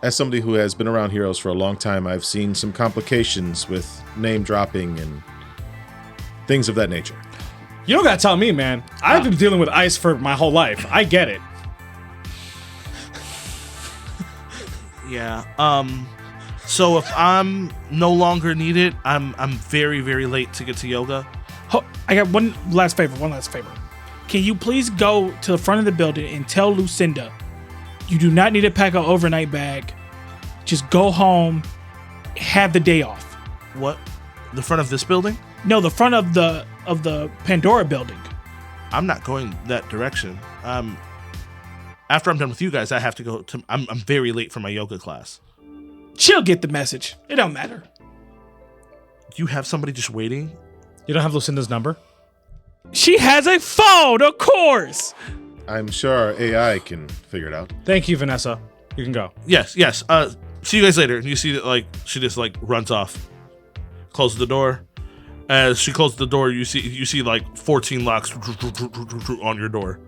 As somebody who has been around heroes for a long time, I've seen some complications with name dropping and things of that nature. You don't gotta tell me, man. I've been dealing with ice for my whole life. I get it. Yeah. So if I'm no longer needed, I'm very, very late to get to yoga. I got one last favor. Can you please go to the front of the building and tell Lucinda you do not need to pack an overnight bag. Just go home, have the day off. What? The front of this building? No, the front of the Pandora building. I'm not going that direction. After I'm done with you guys, I have to go to. I'm very late for my yoga class. She'll get the message. It don't matter. You have somebody just waiting? You don't have Lucinda's number? She has a phone, of course. I'm sure our AI can figure it out. Thank you, Vanessa. You can go. Yes. See you guys later. And you see that she just runs off, closes the door. As she closes the door, you see 14 locks on your door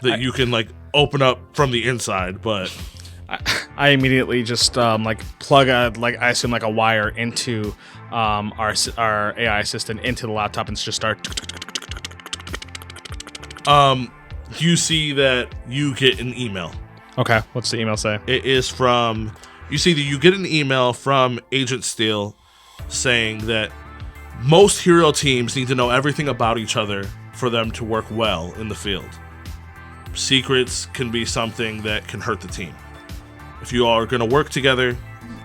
that you can open up from the inside. But I immediately just plug I assume a wire into our AI assistant into the laptop and just start. You see that you get an email. Okay, what's the email say? It is from. You see that you get an email from Agent Steele saying that most hero teams need to know everything about each other for them to work well in the field. Secrets can be something that can hurt the team. If you all are going to work together,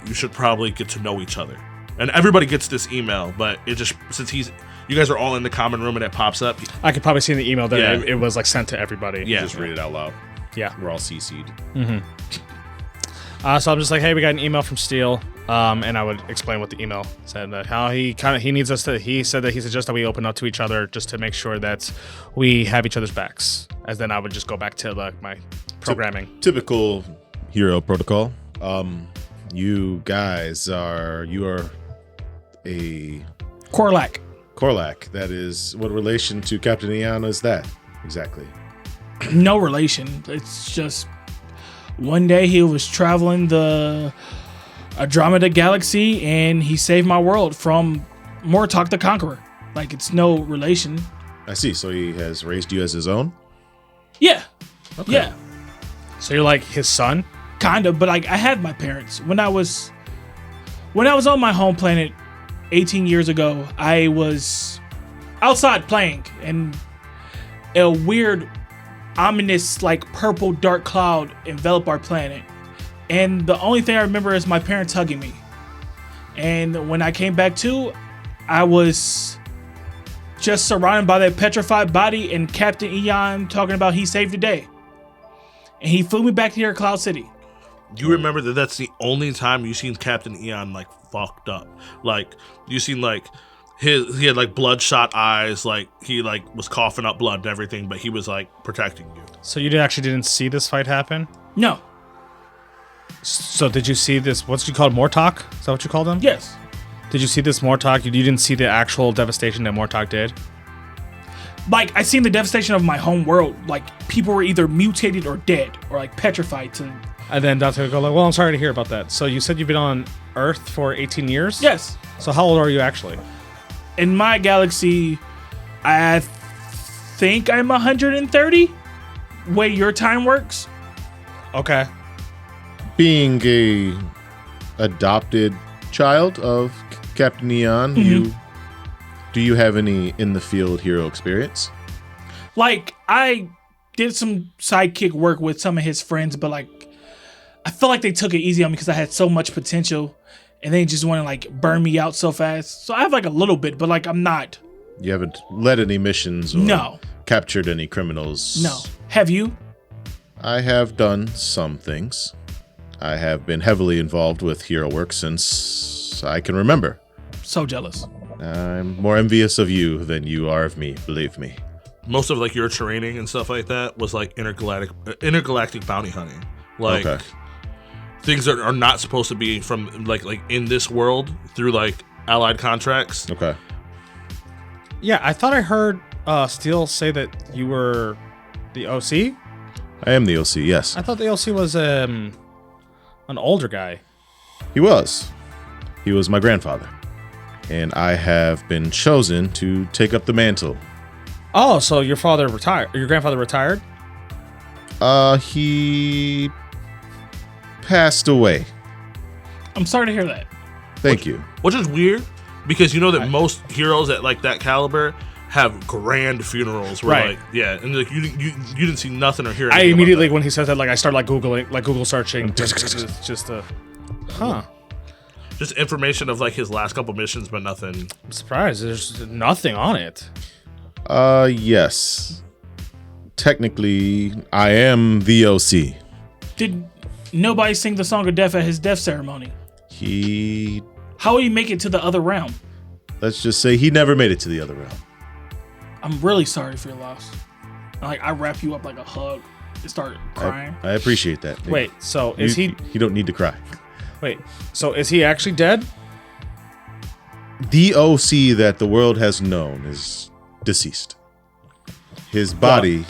you should probably get to know each other. And everybody gets this email, but it just, since you guys are all in the common room and it pops up. I could probably see in the email that Yeah. it was sent to everybody. Yeah. Just read it out loud. Yeah. We're all CC'd. So I'm just hey, we got an email from Steele, and I would explain what the email said. How he needs us to. He said that he suggests that we open up to each other just to make sure that we have each other's backs. As then I would just go back to my programming. Typical hero protocol. You guys are a Corlac. Corlac. That is, what relation to Captain Eon is that exactly? No relation. It's just one day he was traveling the Andromeda Galaxy and he saved my world from Mortok the Conqueror. It's no relation. I see. So he has raised you as his own? Yeah. Okay. Yeah. So you're his son? Kind of, but I had my parents. When I was on my home planet 18 years ago, I was outside playing and a weird ominous purple dark cloud enveloped our planet. And the only thing I remember is my parents hugging me. And when I came back to, I was just surrounded by that petrified body and Captain Eon talking about he saved the day. And he flew me back here at Cloud City. You remember that's the only time you've seen Captain Eon fucked up. You seen he had bloodshot eyes, he was coughing up blood and everything, but he was protecting you. So you actually didn't see this fight happen? No. So did you see this? What's you called Mortok? Is that what you called him? Yes. Did you see this Mortok? You didn't see the actual devastation that Mortok did? I seen the devastation of my home world. People were either mutated or dead or petrified to. And then Dante would go well, I'm sorry to hear about that. So you said you've been on Earth for 18 years? Yes. So how old are you actually? In my galaxy, I think I'm 130. Way your time works. Okay. Being a adopted child of Captain Eon, do you have any in the field hero experience? I did some sidekick work with some of his friends, but I felt like they took it easy on me because I had so much potential, and they just want to burn me out so fast. So I have a little bit, but I'm not. You haven't led any missions or No. captured any criminals? No. Have you? I have done some things. I have been heavily involved with hero work since I can remember. So jealous. I'm more envious of you than you are of me, believe me. most of like your training and stuff like that was like intergalactic bounty hunting. Like Okay. things that are not supposed to be from like in this world through like allied contracts. Okay. Yeah, I thought I heard Steele say that you were the OC. I am the OC, yes. I thought the OC was an older guy. He was. He was my grandfather. And I have been chosen to take up the mantle. Oh, so your father retired? Your grandfather retired? He passed away. I'm sorry to hear that. Thank you. Which is weird because you know that most heroes at like that caliber have grand funerals where Right. like and like you didn't see nothing or hear I anything about immediately, that. when he said that, like I started like Googling, like Google searching, just huh. Just information of like his last couple missions, but nothing. I'm surprised. There's nothing on it. Yes. Technically, I am the OC. Did nobody sing the song of death at his death ceremony? He, How would he make it to the other realm? let's just say he never made it to the other realm. I'm really sorry for your loss. Like I wrap you up like a hug and start crying. I appreciate that. Wait, so is he? You don't need to cry. Wait, so is he actually dead? The OC that the world has known is deceased. His body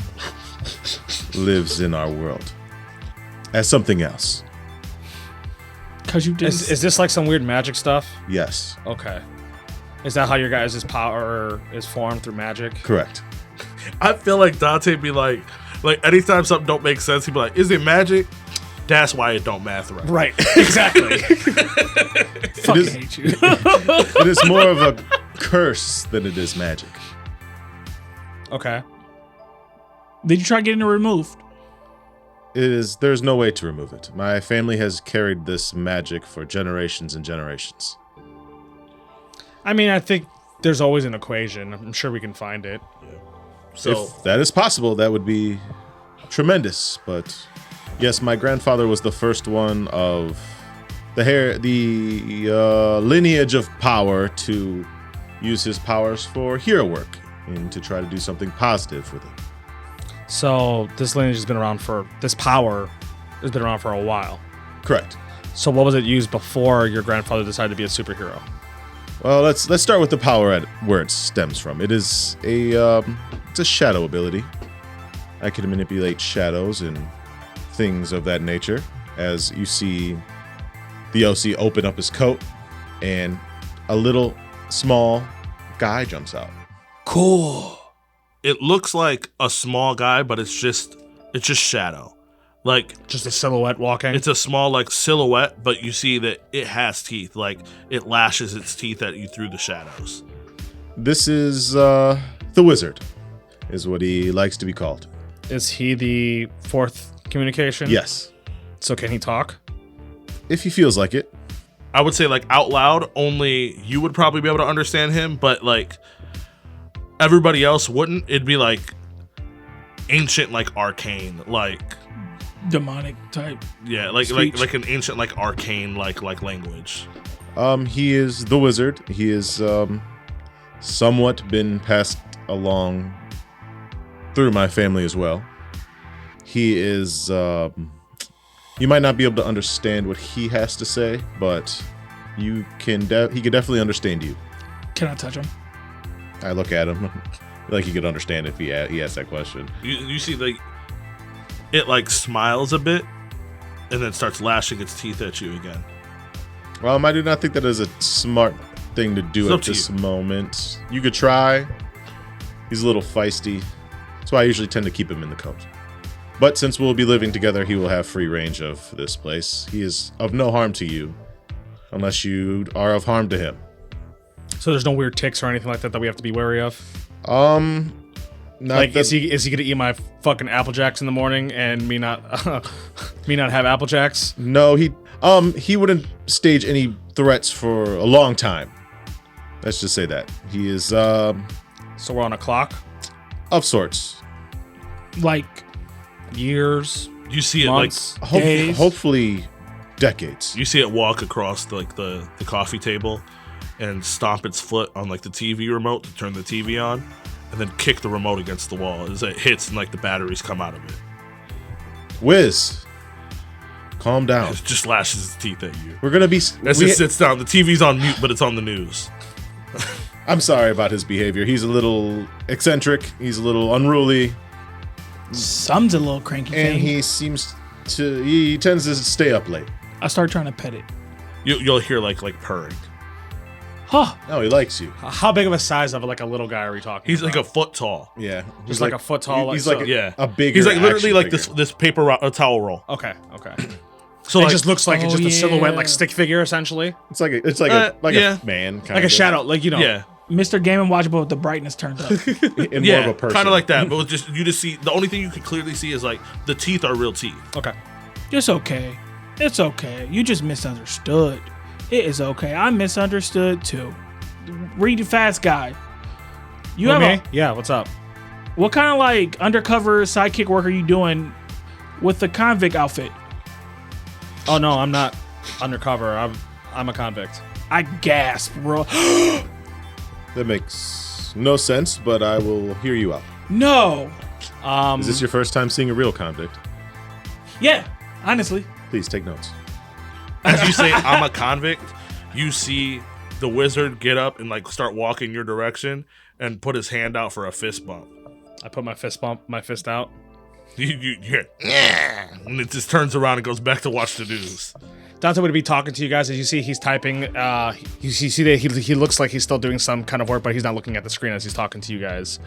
lives in our world as something else. Cause you did. Is this like some weird magic stuff? Yes, Okay. Is that how your guys' power is formed, through magic? correct. I feel like Dante be like anytime something don't make sense, he'd be like, "Is it magic?" That's why it don't math right. Right. Exactly. fucking is- hate you. It is more of a curse than it is magic. Okay. Did you try getting it removed? There's no way to remove it. My family has carried this magic for generations and generations. I mean, I think there's always an equation. I'm sure we can find it. So If that is possible, that would be tremendous. But yes, my grandfather was the first one of the lineage of power to use his powers for hero work and to try to do something positive with it. So this lineage has been around this power has been around for a while. Correct. So what was it used before your grandfather decided to be a superhero? Well, let's start with the power where it stems from. It is it's a shadow ability. I can manipulate shadows and things of that nature. As you see the OC open up his coat, and a little small guy jumps out. Cool. it looks like a small guy, but it's just shadow. Like, Just a silhouette walking. it's a small like silhouette, but you see that it has teeth. Like, it lashes its teeth at you through the shadows. This is the wizard, is what he likes to be called. Is he the fourth communication? Yes, So can he talk? if he feels like it. I would say like out loud, only you would probably be able to understand him, but like everybody else wouldn't. It'd be like ancient, like arcane, like Demonic type. yeah, like Speech. like an ancient, like arcane, like language. He is the wizard. He is somewhat been passed along through my family as well. He is you might not be able to understand what he has to say, but you can he can definitely understand you. Can I touch him? I look at him like he could understand if he asked that question. You see like it like smiles a bit, and then starts lashing its teeth at you again. I do not think that is a smart thing to do It's up at to this you. moment. You could try. He's a little feisty. That's why I usually tend to keep him in the coat. But since we'll be living together, he will have free range of this place. He is of no harm to you, unless you are of harm to him. So there's no weird ticks or anything like that that we have to be wary of? Not Like, that- is he gonna eat my fucking Apple Jacks in the morning and me not have Apple Jacks? No, he wouldn't stage any threats for a long time. Let's just say that. He is So we're on a clock? of sorts. Like Years? You see it Months? Days. Hopefully decades. like you see it walk across the coffee table and stomp its foot on like the TV remote to turn the TV on, and then kick the remote against the wall as it hits and like the batteries come out of it. Wiz, calm down. It just lashes its teeth at you. We're gonna be. As it sits down, the TV's on mute, but it's on the news. I'm sorry about his behavior. He's a little eccentric. He's a little unruly, Some's a little cranky and thing. he tends to stay up late. I start trying to pet it. You'll hear like purring. Huh. No, he likes you. How big of a size of like a little guy are we talking? He's about? like a foot tall. Yeah, Just like a foot tall. He's like like so- Yeah, a bigger. He's like literally action like figure. this paper towel roll. Okay. So It like, just looks like it's Oh, just a silhouette, yeah. like stick figure, essentially, It's like yeah. a man, kind like a shadow, like yeah, Mr. Game and Watch, but with the brightness turned up. in more yeah, of a person. kind of like that. But with you just see the only thing you can clearly see is like the teeth are real teeth. Okay. It's okay. It's okay. You just misunderstood. It is okay. I misunderstood too. Read fast, guy. You have me? Yeah. What's up? what kind of like undercover sidekick work are you doing with the convict outfit? Oh no, I'm not undercover. I'm a convict. I gasp, bro. That makes no sense, but I will hear you out. No. Is this your first time seeing a real convict? Yeah. Honestly. Please take notes. As you say, I'm a convict. You see the wizard get up and like start walking your direction and put his hand out for a fist bump. I put my fist out. You hear, yeah, and it just turns around and goes back to watch the news. Dante would be talking to you guys. As you see, he's typing. You see that he looks like he's still doing some kind of work, but he's not looking at the screen as he's talking to you guys.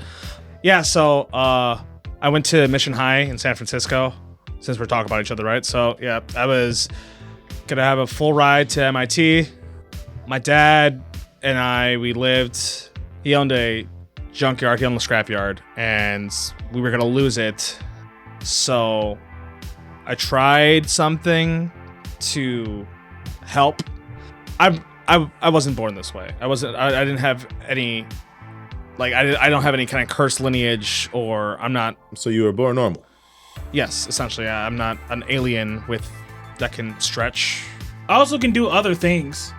Yeah. So I went to Mission High in San Francisco. Since we're talking about each other, right? So yeah, I was gonna have a full ride to MIT. My dad and we lived. He owned a junkyard. He owned a scrapyard, and we were gonna lose it. So I tried something to help. I wasn't born this way. I didn't have any, like, I don't have any kind of cursed lineage, or I'm not. So you were born normal. Yes, essentially, I'm not an alien that can stretch. I also can do other things.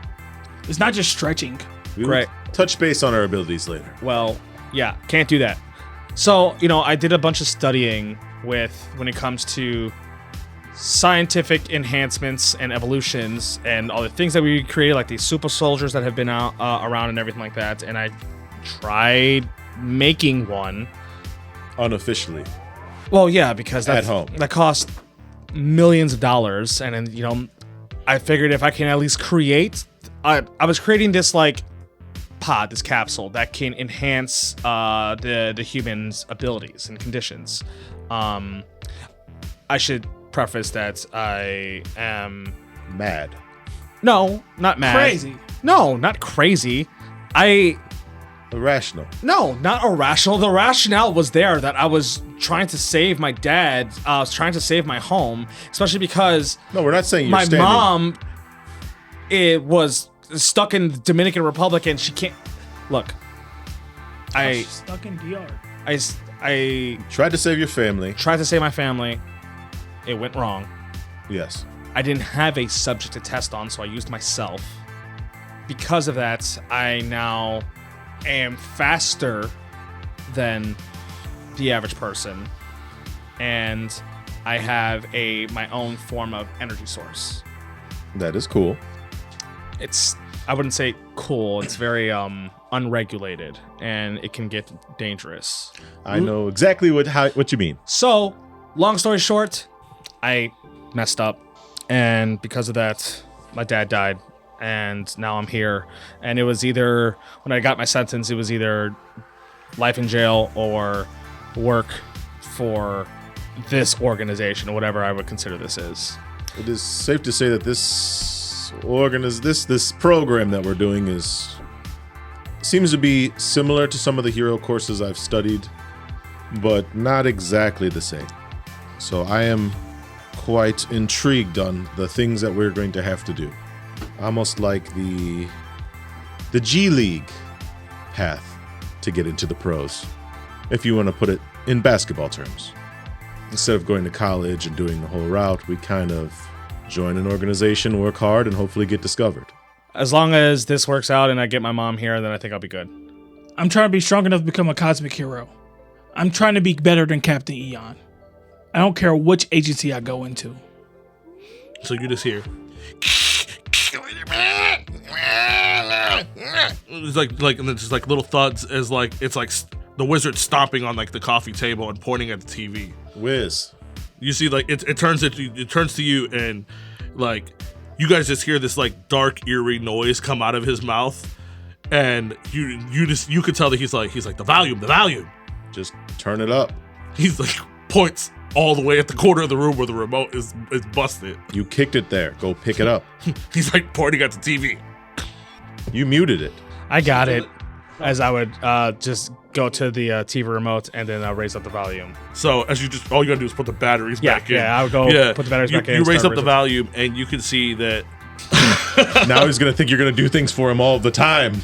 It's not just stretching. We Right. will touch base on our abilities later. Well, yeah, can't do that. So, I did a bunch of studying when it comes to scientific enhancements and evolutions and all the things that we created, like these super soldiers that have been out around and everything like that. And I tried making one. Unofficially. Well, yeah, because At home. that cost millions of dollars, and then I figured if I can at least create, I was creating this like pod, this capsule that can enhance the human's abilities and conditions. I should preface that I am Mad. no, not mad, Crazy. no, not crazy. Irrational. No, not irrational. The rationale was there that I was trying to save my dad. I was trying to save my home, especially because No, we're not saying you're my standing. mom was stuck in the Dominican Republic and she can't. Look, I Stuck in DR. I Tried to save your family. tried to save my family. It went wrong. Yes. I didn't have a subject to test on, so I used myself. Because of that, I now am faster than the average person, and I have my own form of energy source. That is cool. I wouldn't say cool. It's very unregulated, and it can get dangerous. I know exactly what you mean. So, long story short, I messed up, and because of that, my dad died, and now I'm here. And it was either, when I got my sentence, it was either life in jail or work for this organization, or whatever I would consider this is. It is safe to say that this program that we're doing seems to be similar to some of the hero courses I've studied, but not exactly the same. So I am quite intrigued on the things that we're going to have to do. Almost like the G League path to get into the pros, if you want to put it in basketball terms. Instead of going to college and doing the whole route, we kind of join an organization, work hard, and hopefully get discovered. As long as this works out and I get my mom here, then I think I'll be good. I'm trying to be strong enough to become a cosmic hero. I'm trying to be better than Captain Eon. I don't care which agency I go into. So you just hear. It's like and it's just like little thuds as like it's like the wizard stomping on like the coffee table and pointing at the TV. Whiz. You see, like it turns to you, and like you guys just hear this like dark, eerie noise come out of his mouth, and you could tell that he's like the volume. Just turn it up. He's like points all the way at the corner of the room where the remote is busted. You kicked it there. Go pick it up. He's like pointing at the TV. You muted it. I got it. As I would just go to the TV remote and then raise up the volume. So as all you gotta do is put the batteries back in. Yeah, I would go put the batteries back in. You raise up the volume, and you can see that. Now he's gonna think you're gonna do things for him all the time.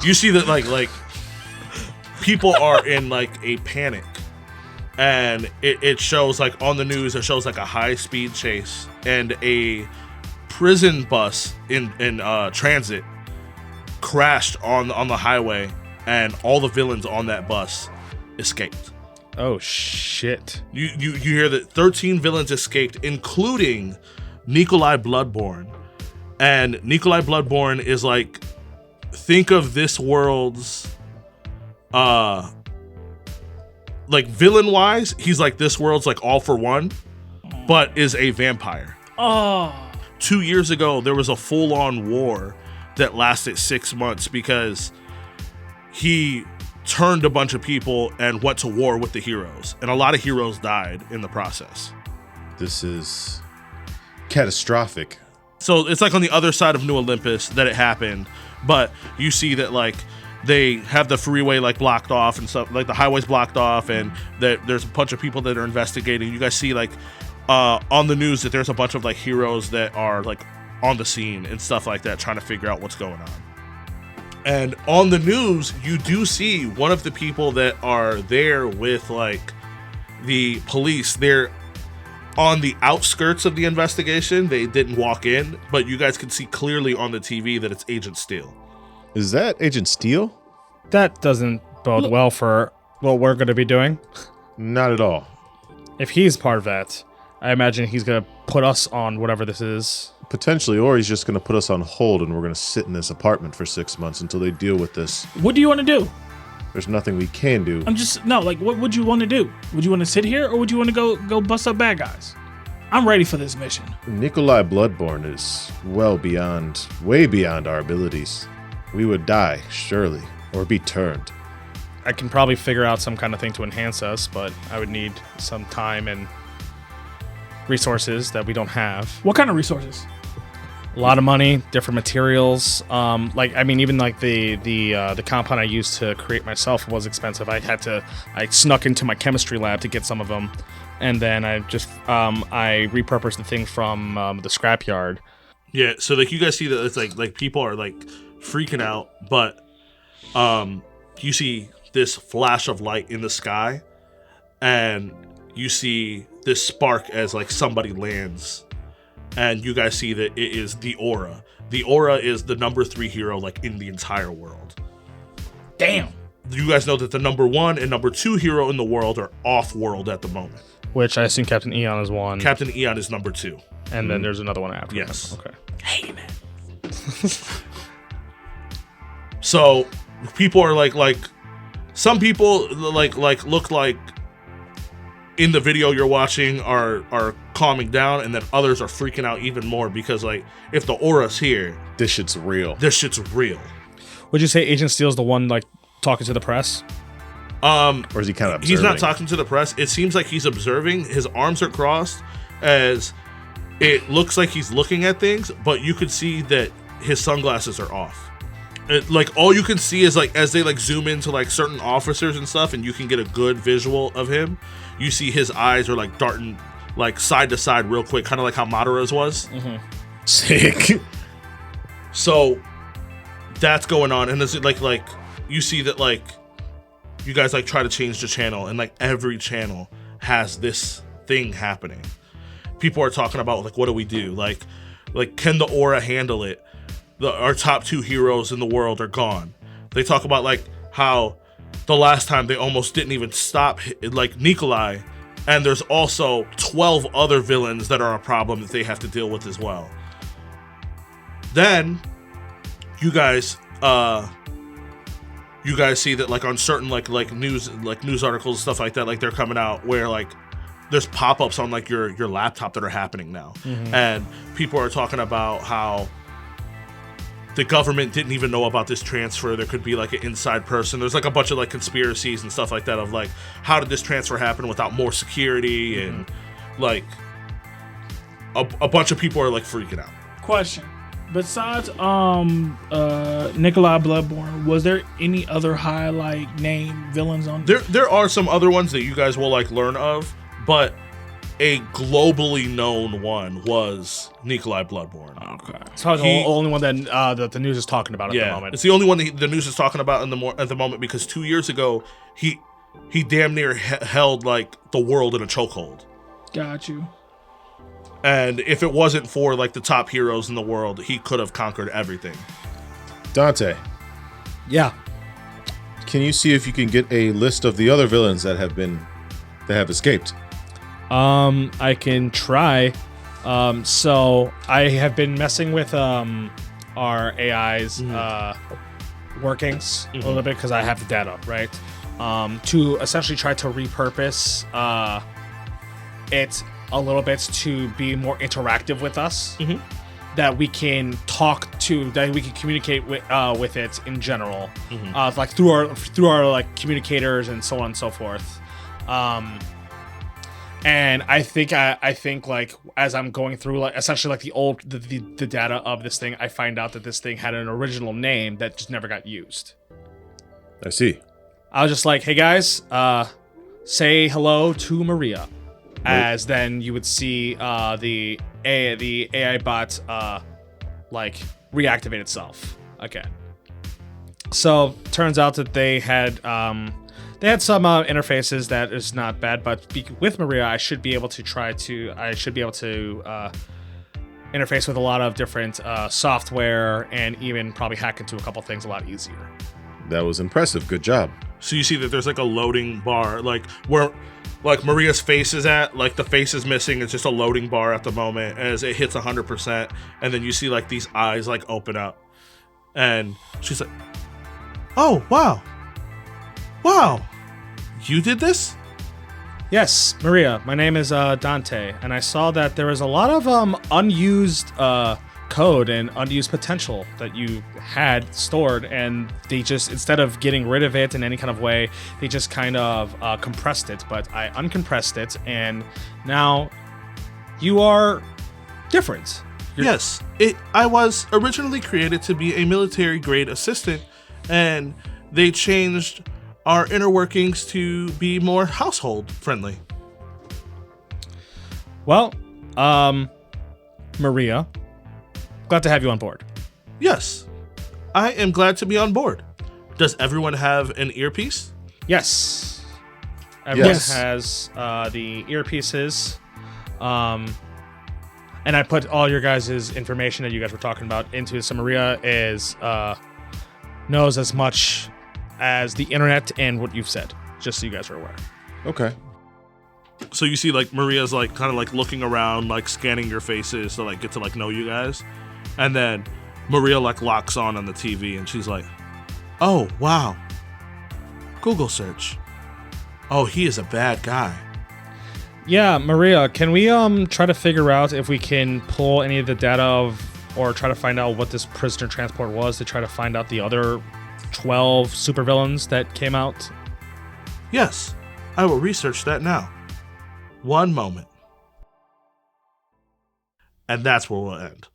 You see that like people are in like a panic, and it shows like on the news. It shows like a high-speed chase and a prison bus in transit crashed on the highway, and all the villains on that bus escaped. Oh shit! You hear that 13 villains escaped, including Nikolai Bloodborne, and Nikolai Bloodborne is like, think of this world's like villain wise, he's like this world's like All for One, but is a vampire. Oh. 2 years ago, there was a full-on war that lasted 6 months because he turned a bunch of people and went to war with the heroes, and a lot of heroes died in the process. This is catastrophic. So it's like on the other side of New Olympus that it happened, but you see that like they have the freeway like blocked off and stuff, like the highway's blocked off, and that there's a bunch of people that are investigating. You guys see like on the news that there's a bunch of like heroes that are like on the scene and stuff like that, trying to figure out what's going on. And on the news, you do see one of the people that are there with like the police. They're on the outskirts of the investigation. They didn't walk in, but you guys can see clearly on the TV that it's Agent Steele. Is that Agent Steele? That doesn't bode well for what we're going to be doing. Not at all. If he's part of that, I imagine he's going to put us on whatever this is. Potentially, or he's just going to put us on hold and we're going to sit in this apartment for 6 months until they deal with this. What do you want to do? There's nothing we can do. What would you want to do? Would you want to sit here, or would you want to go bust up bad guys? I'm ready for this mission. Nikolai Bloodborne is way beyond our abilities. We would die, surely, or be turned. I can probably figure out some kind of thing to enhance us, but I would need some time and resources that we don't have. What kind of resources? A lot of money, different materials. Even like the compound I used to create myself was expensive. I snuck into my chemistry lab to get some of them, and then I repurposed the thing from the scrapyard. Yeah, so like you guys see that it's like people are like freaking out, but you see this flash of light in the sky, and you see this spark as like somebody lands. And you guys see that it is the Aura. The Aura is the number 3 hero like in the entire world. Damn. You guys know that the number 1 and number 2 hero in the world are off-world at the moment. Which I assume Captain Eon is one. Captain Eon is number 2. And then there's another one after. Yes. Him. Okay. Hey, man. So people are like some people like look like in the video you're watching are calming down, and then others are freaking out even more because like if the Aura's here, This shit's real. Would you say Agent Steele's the one like talking to the press? Or is he kind of observing? He's not talking to the press. It seems like he's observing. His arms are crossed as it looks like he's looking at things, but you could see that his sunglasses are off. Like all you can see is like as they like zoom into like certain officers and stuff, and you can get a good visual of him. You see his eyes are like darting like side to side real quick, kind of like how Madara's was. Mm-hmm. Sick. So that's going on, and is it like you see that like you guys like try to change the channel, and like every channel has this thing happening. People are talking about like what do we do? Like can the Aura handle it? Our top 2 heroes in the world are gone. They talk about like how the last time they almost didn't even stop like Nikolai, and there's also 12 other villains that are a problem that they have to deal with as well. Then you guys see that like on certain like news articles and stuff like that, like they're coming out where like there's pop-ups on like your laptop that are happening now. And people are talking about how the government didn't even know about this transfer. There could be like an inside person. There's like a bunch of like conspiracies and stuff like that of like, how did this transfer happen without more security? And like a bunch of people are like freaking out. Question. Besides Nikolai Bloodborne, was there any other highlight name villains on There are some other ones that you guys will like learn of, but a globally known one was Nikolai Bloodborne. Okay. It's probably the only one that the news is talking about at the moment. It's the only one that the news is talking about at the moment, because 2 years ago he damn near held like the world in a chokehold. Got you. And if it wasn't for like the top heroes in the world, he could have conquered everything. Dante, Yeah. can you see if you can get a list of the other villains that have escaped? I can try. So I have been messing with our AI's workings a little bit because I have the data, right? To essentially try to repurpose it a little bit to be more interactive with us. That we can talk to, that we can communicate with it in general, like through our like communicators and so on and so forth. And I think like as I'm going through like essentially like the data of this thing, I find out that this thing had an original name that just never got used. I see. I was just like, hey guys, say hello to Maria. As then you would see the AI bot like reactivate itself again. So turns out that they had some interfaces that is not bad, but with Maria, I should be able to interface with a lot of different software and even probably hack into a couple things a lot easier. That was impressive. Good job. So you see that there's like a loading bar, like where like Maria's face is at, like the face is missing. It's just a loading bar at the moment as it hits 100%. And then you see like these eyes like open up. And she's like, oh, wow. Wow. You did this? Yes, Maria, my name is Dante, and I saw that there was a lot of unused code and unused potential that you had stored, and they just, instead of getting rid of it in any kind of way, they just kind of compressed it, but I uncompressed it, and now you are different. Yes. I was originally created to be a military-grade assistant, and they changed our inner workings to be more household-friendly. Well, Maria, glad to have you on board. Yes. I am glad to be on board. Does everyone have an earpiece? Yes. Everyone Yes. has the earpieces. And I put all your guys' information that you guys were talking about into it. So Maria knows as much as the internet and what you've said, just so you guys are aware. Okay. So you see like Maria's like kind of like looking around, like scanning your faces to like get to like know you guys. And then Maria like locks on the TV and she's like, oh, wow. Google search. Oh, he is a bad guy. Yeah, Maria, can we try to figure out if we can pull any of the data of, or try to find out what this prisoner transport was to try to find out the other 12 supervillains that came out? Yes, I will research that now. One moment. And that's where we'll end.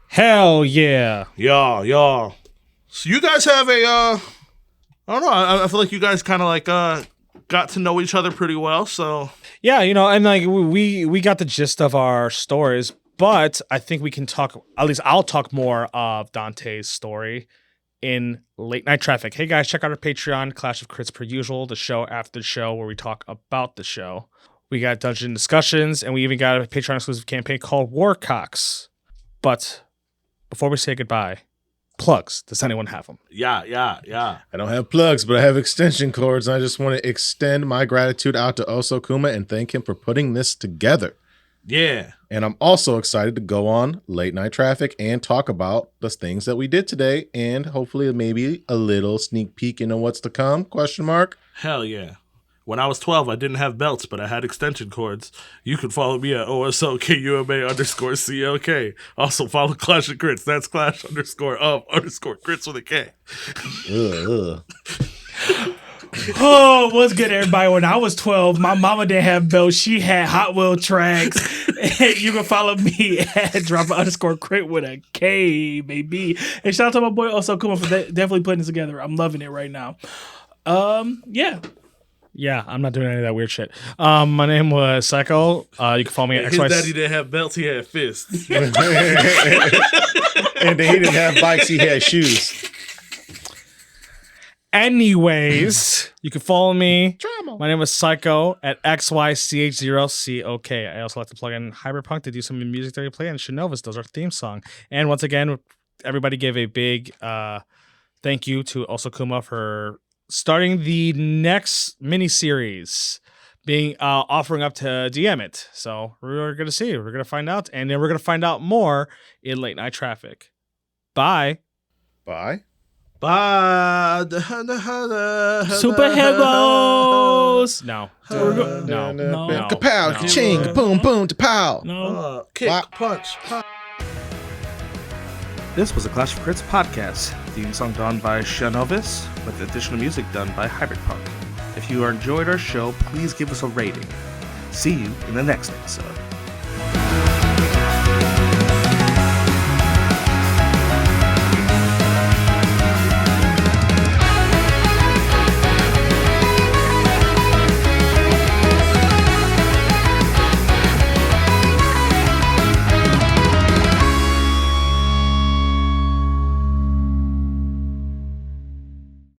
Hell yeah. Yeah. So you guys have I don't know, I feel like you guys kind of like got to know each other pretty well, so. Yeah, you know, and like we got the gist of our stories, but I think we can talk, at least I'll talk more of Dante's story in Late Night Traffic. Hey guys, check out our Patreon, Clash of Crits per usual, the show after the show where we talk about the show. We got dungeon discussions, and we even got a Patreon exclusive campaign called Warcocks. But before we say goodbye, plugs. Does anyone have them? Yeah. I don't have plugs, but I have extension cords, and I just want to extend my gratitude out to OsoKuma and thank him for putting this together. Yeah. And I'm also excited to go on Late Night Traffic and talk about the things that we did today, and hopefully maybe a little sneak peek into what's to come, question mark. Hell yeah. When I was 12, I didn't have belts, but I had extension cords. You can follow me at OsoKuma_C.O.K. Also follow Clash of Crits. That's Clash_of_Crits with a K. Ugh. Oh, what's good, everybody? When I was 12, my mama didn't have belts. She had Hot Wheel tracks. And you can follow me at Dropper_Crit with a K, baby. And shout out to my boy OsoKuma for definitely putting this together. I'm loving it right now. Yeah. Yeah, I'm not doing any of that weird shit. My name was Psycho. You can follow me at His XY. daddy didn't have belts, he had fists. And then he didn't have bikes, he had shoes. Anyways, you can follow me. My name is Psycho at XYCH0COK. I also like to plug in Hyperpunk to do some music that we play, and Shinovas does our theme song. And once again, everybody give a big thank you to OsoKuma for starting the next mini-series, being offering up to DM it. So we're going to see. We're going to find out. And then we're going to find out more in Late Night Traffic. Bye. Bye. Bye. Superheroes. No. No. Kapow, ka-ching, boom, boom, to-pow. No. Kick, Wow. punch, punch. This was a Clash of Crits podcast. Theme song done by Shanovis, with additional music done by Hyperpunk. If you enjoyed our show, please give us a rating. See you in the next episode.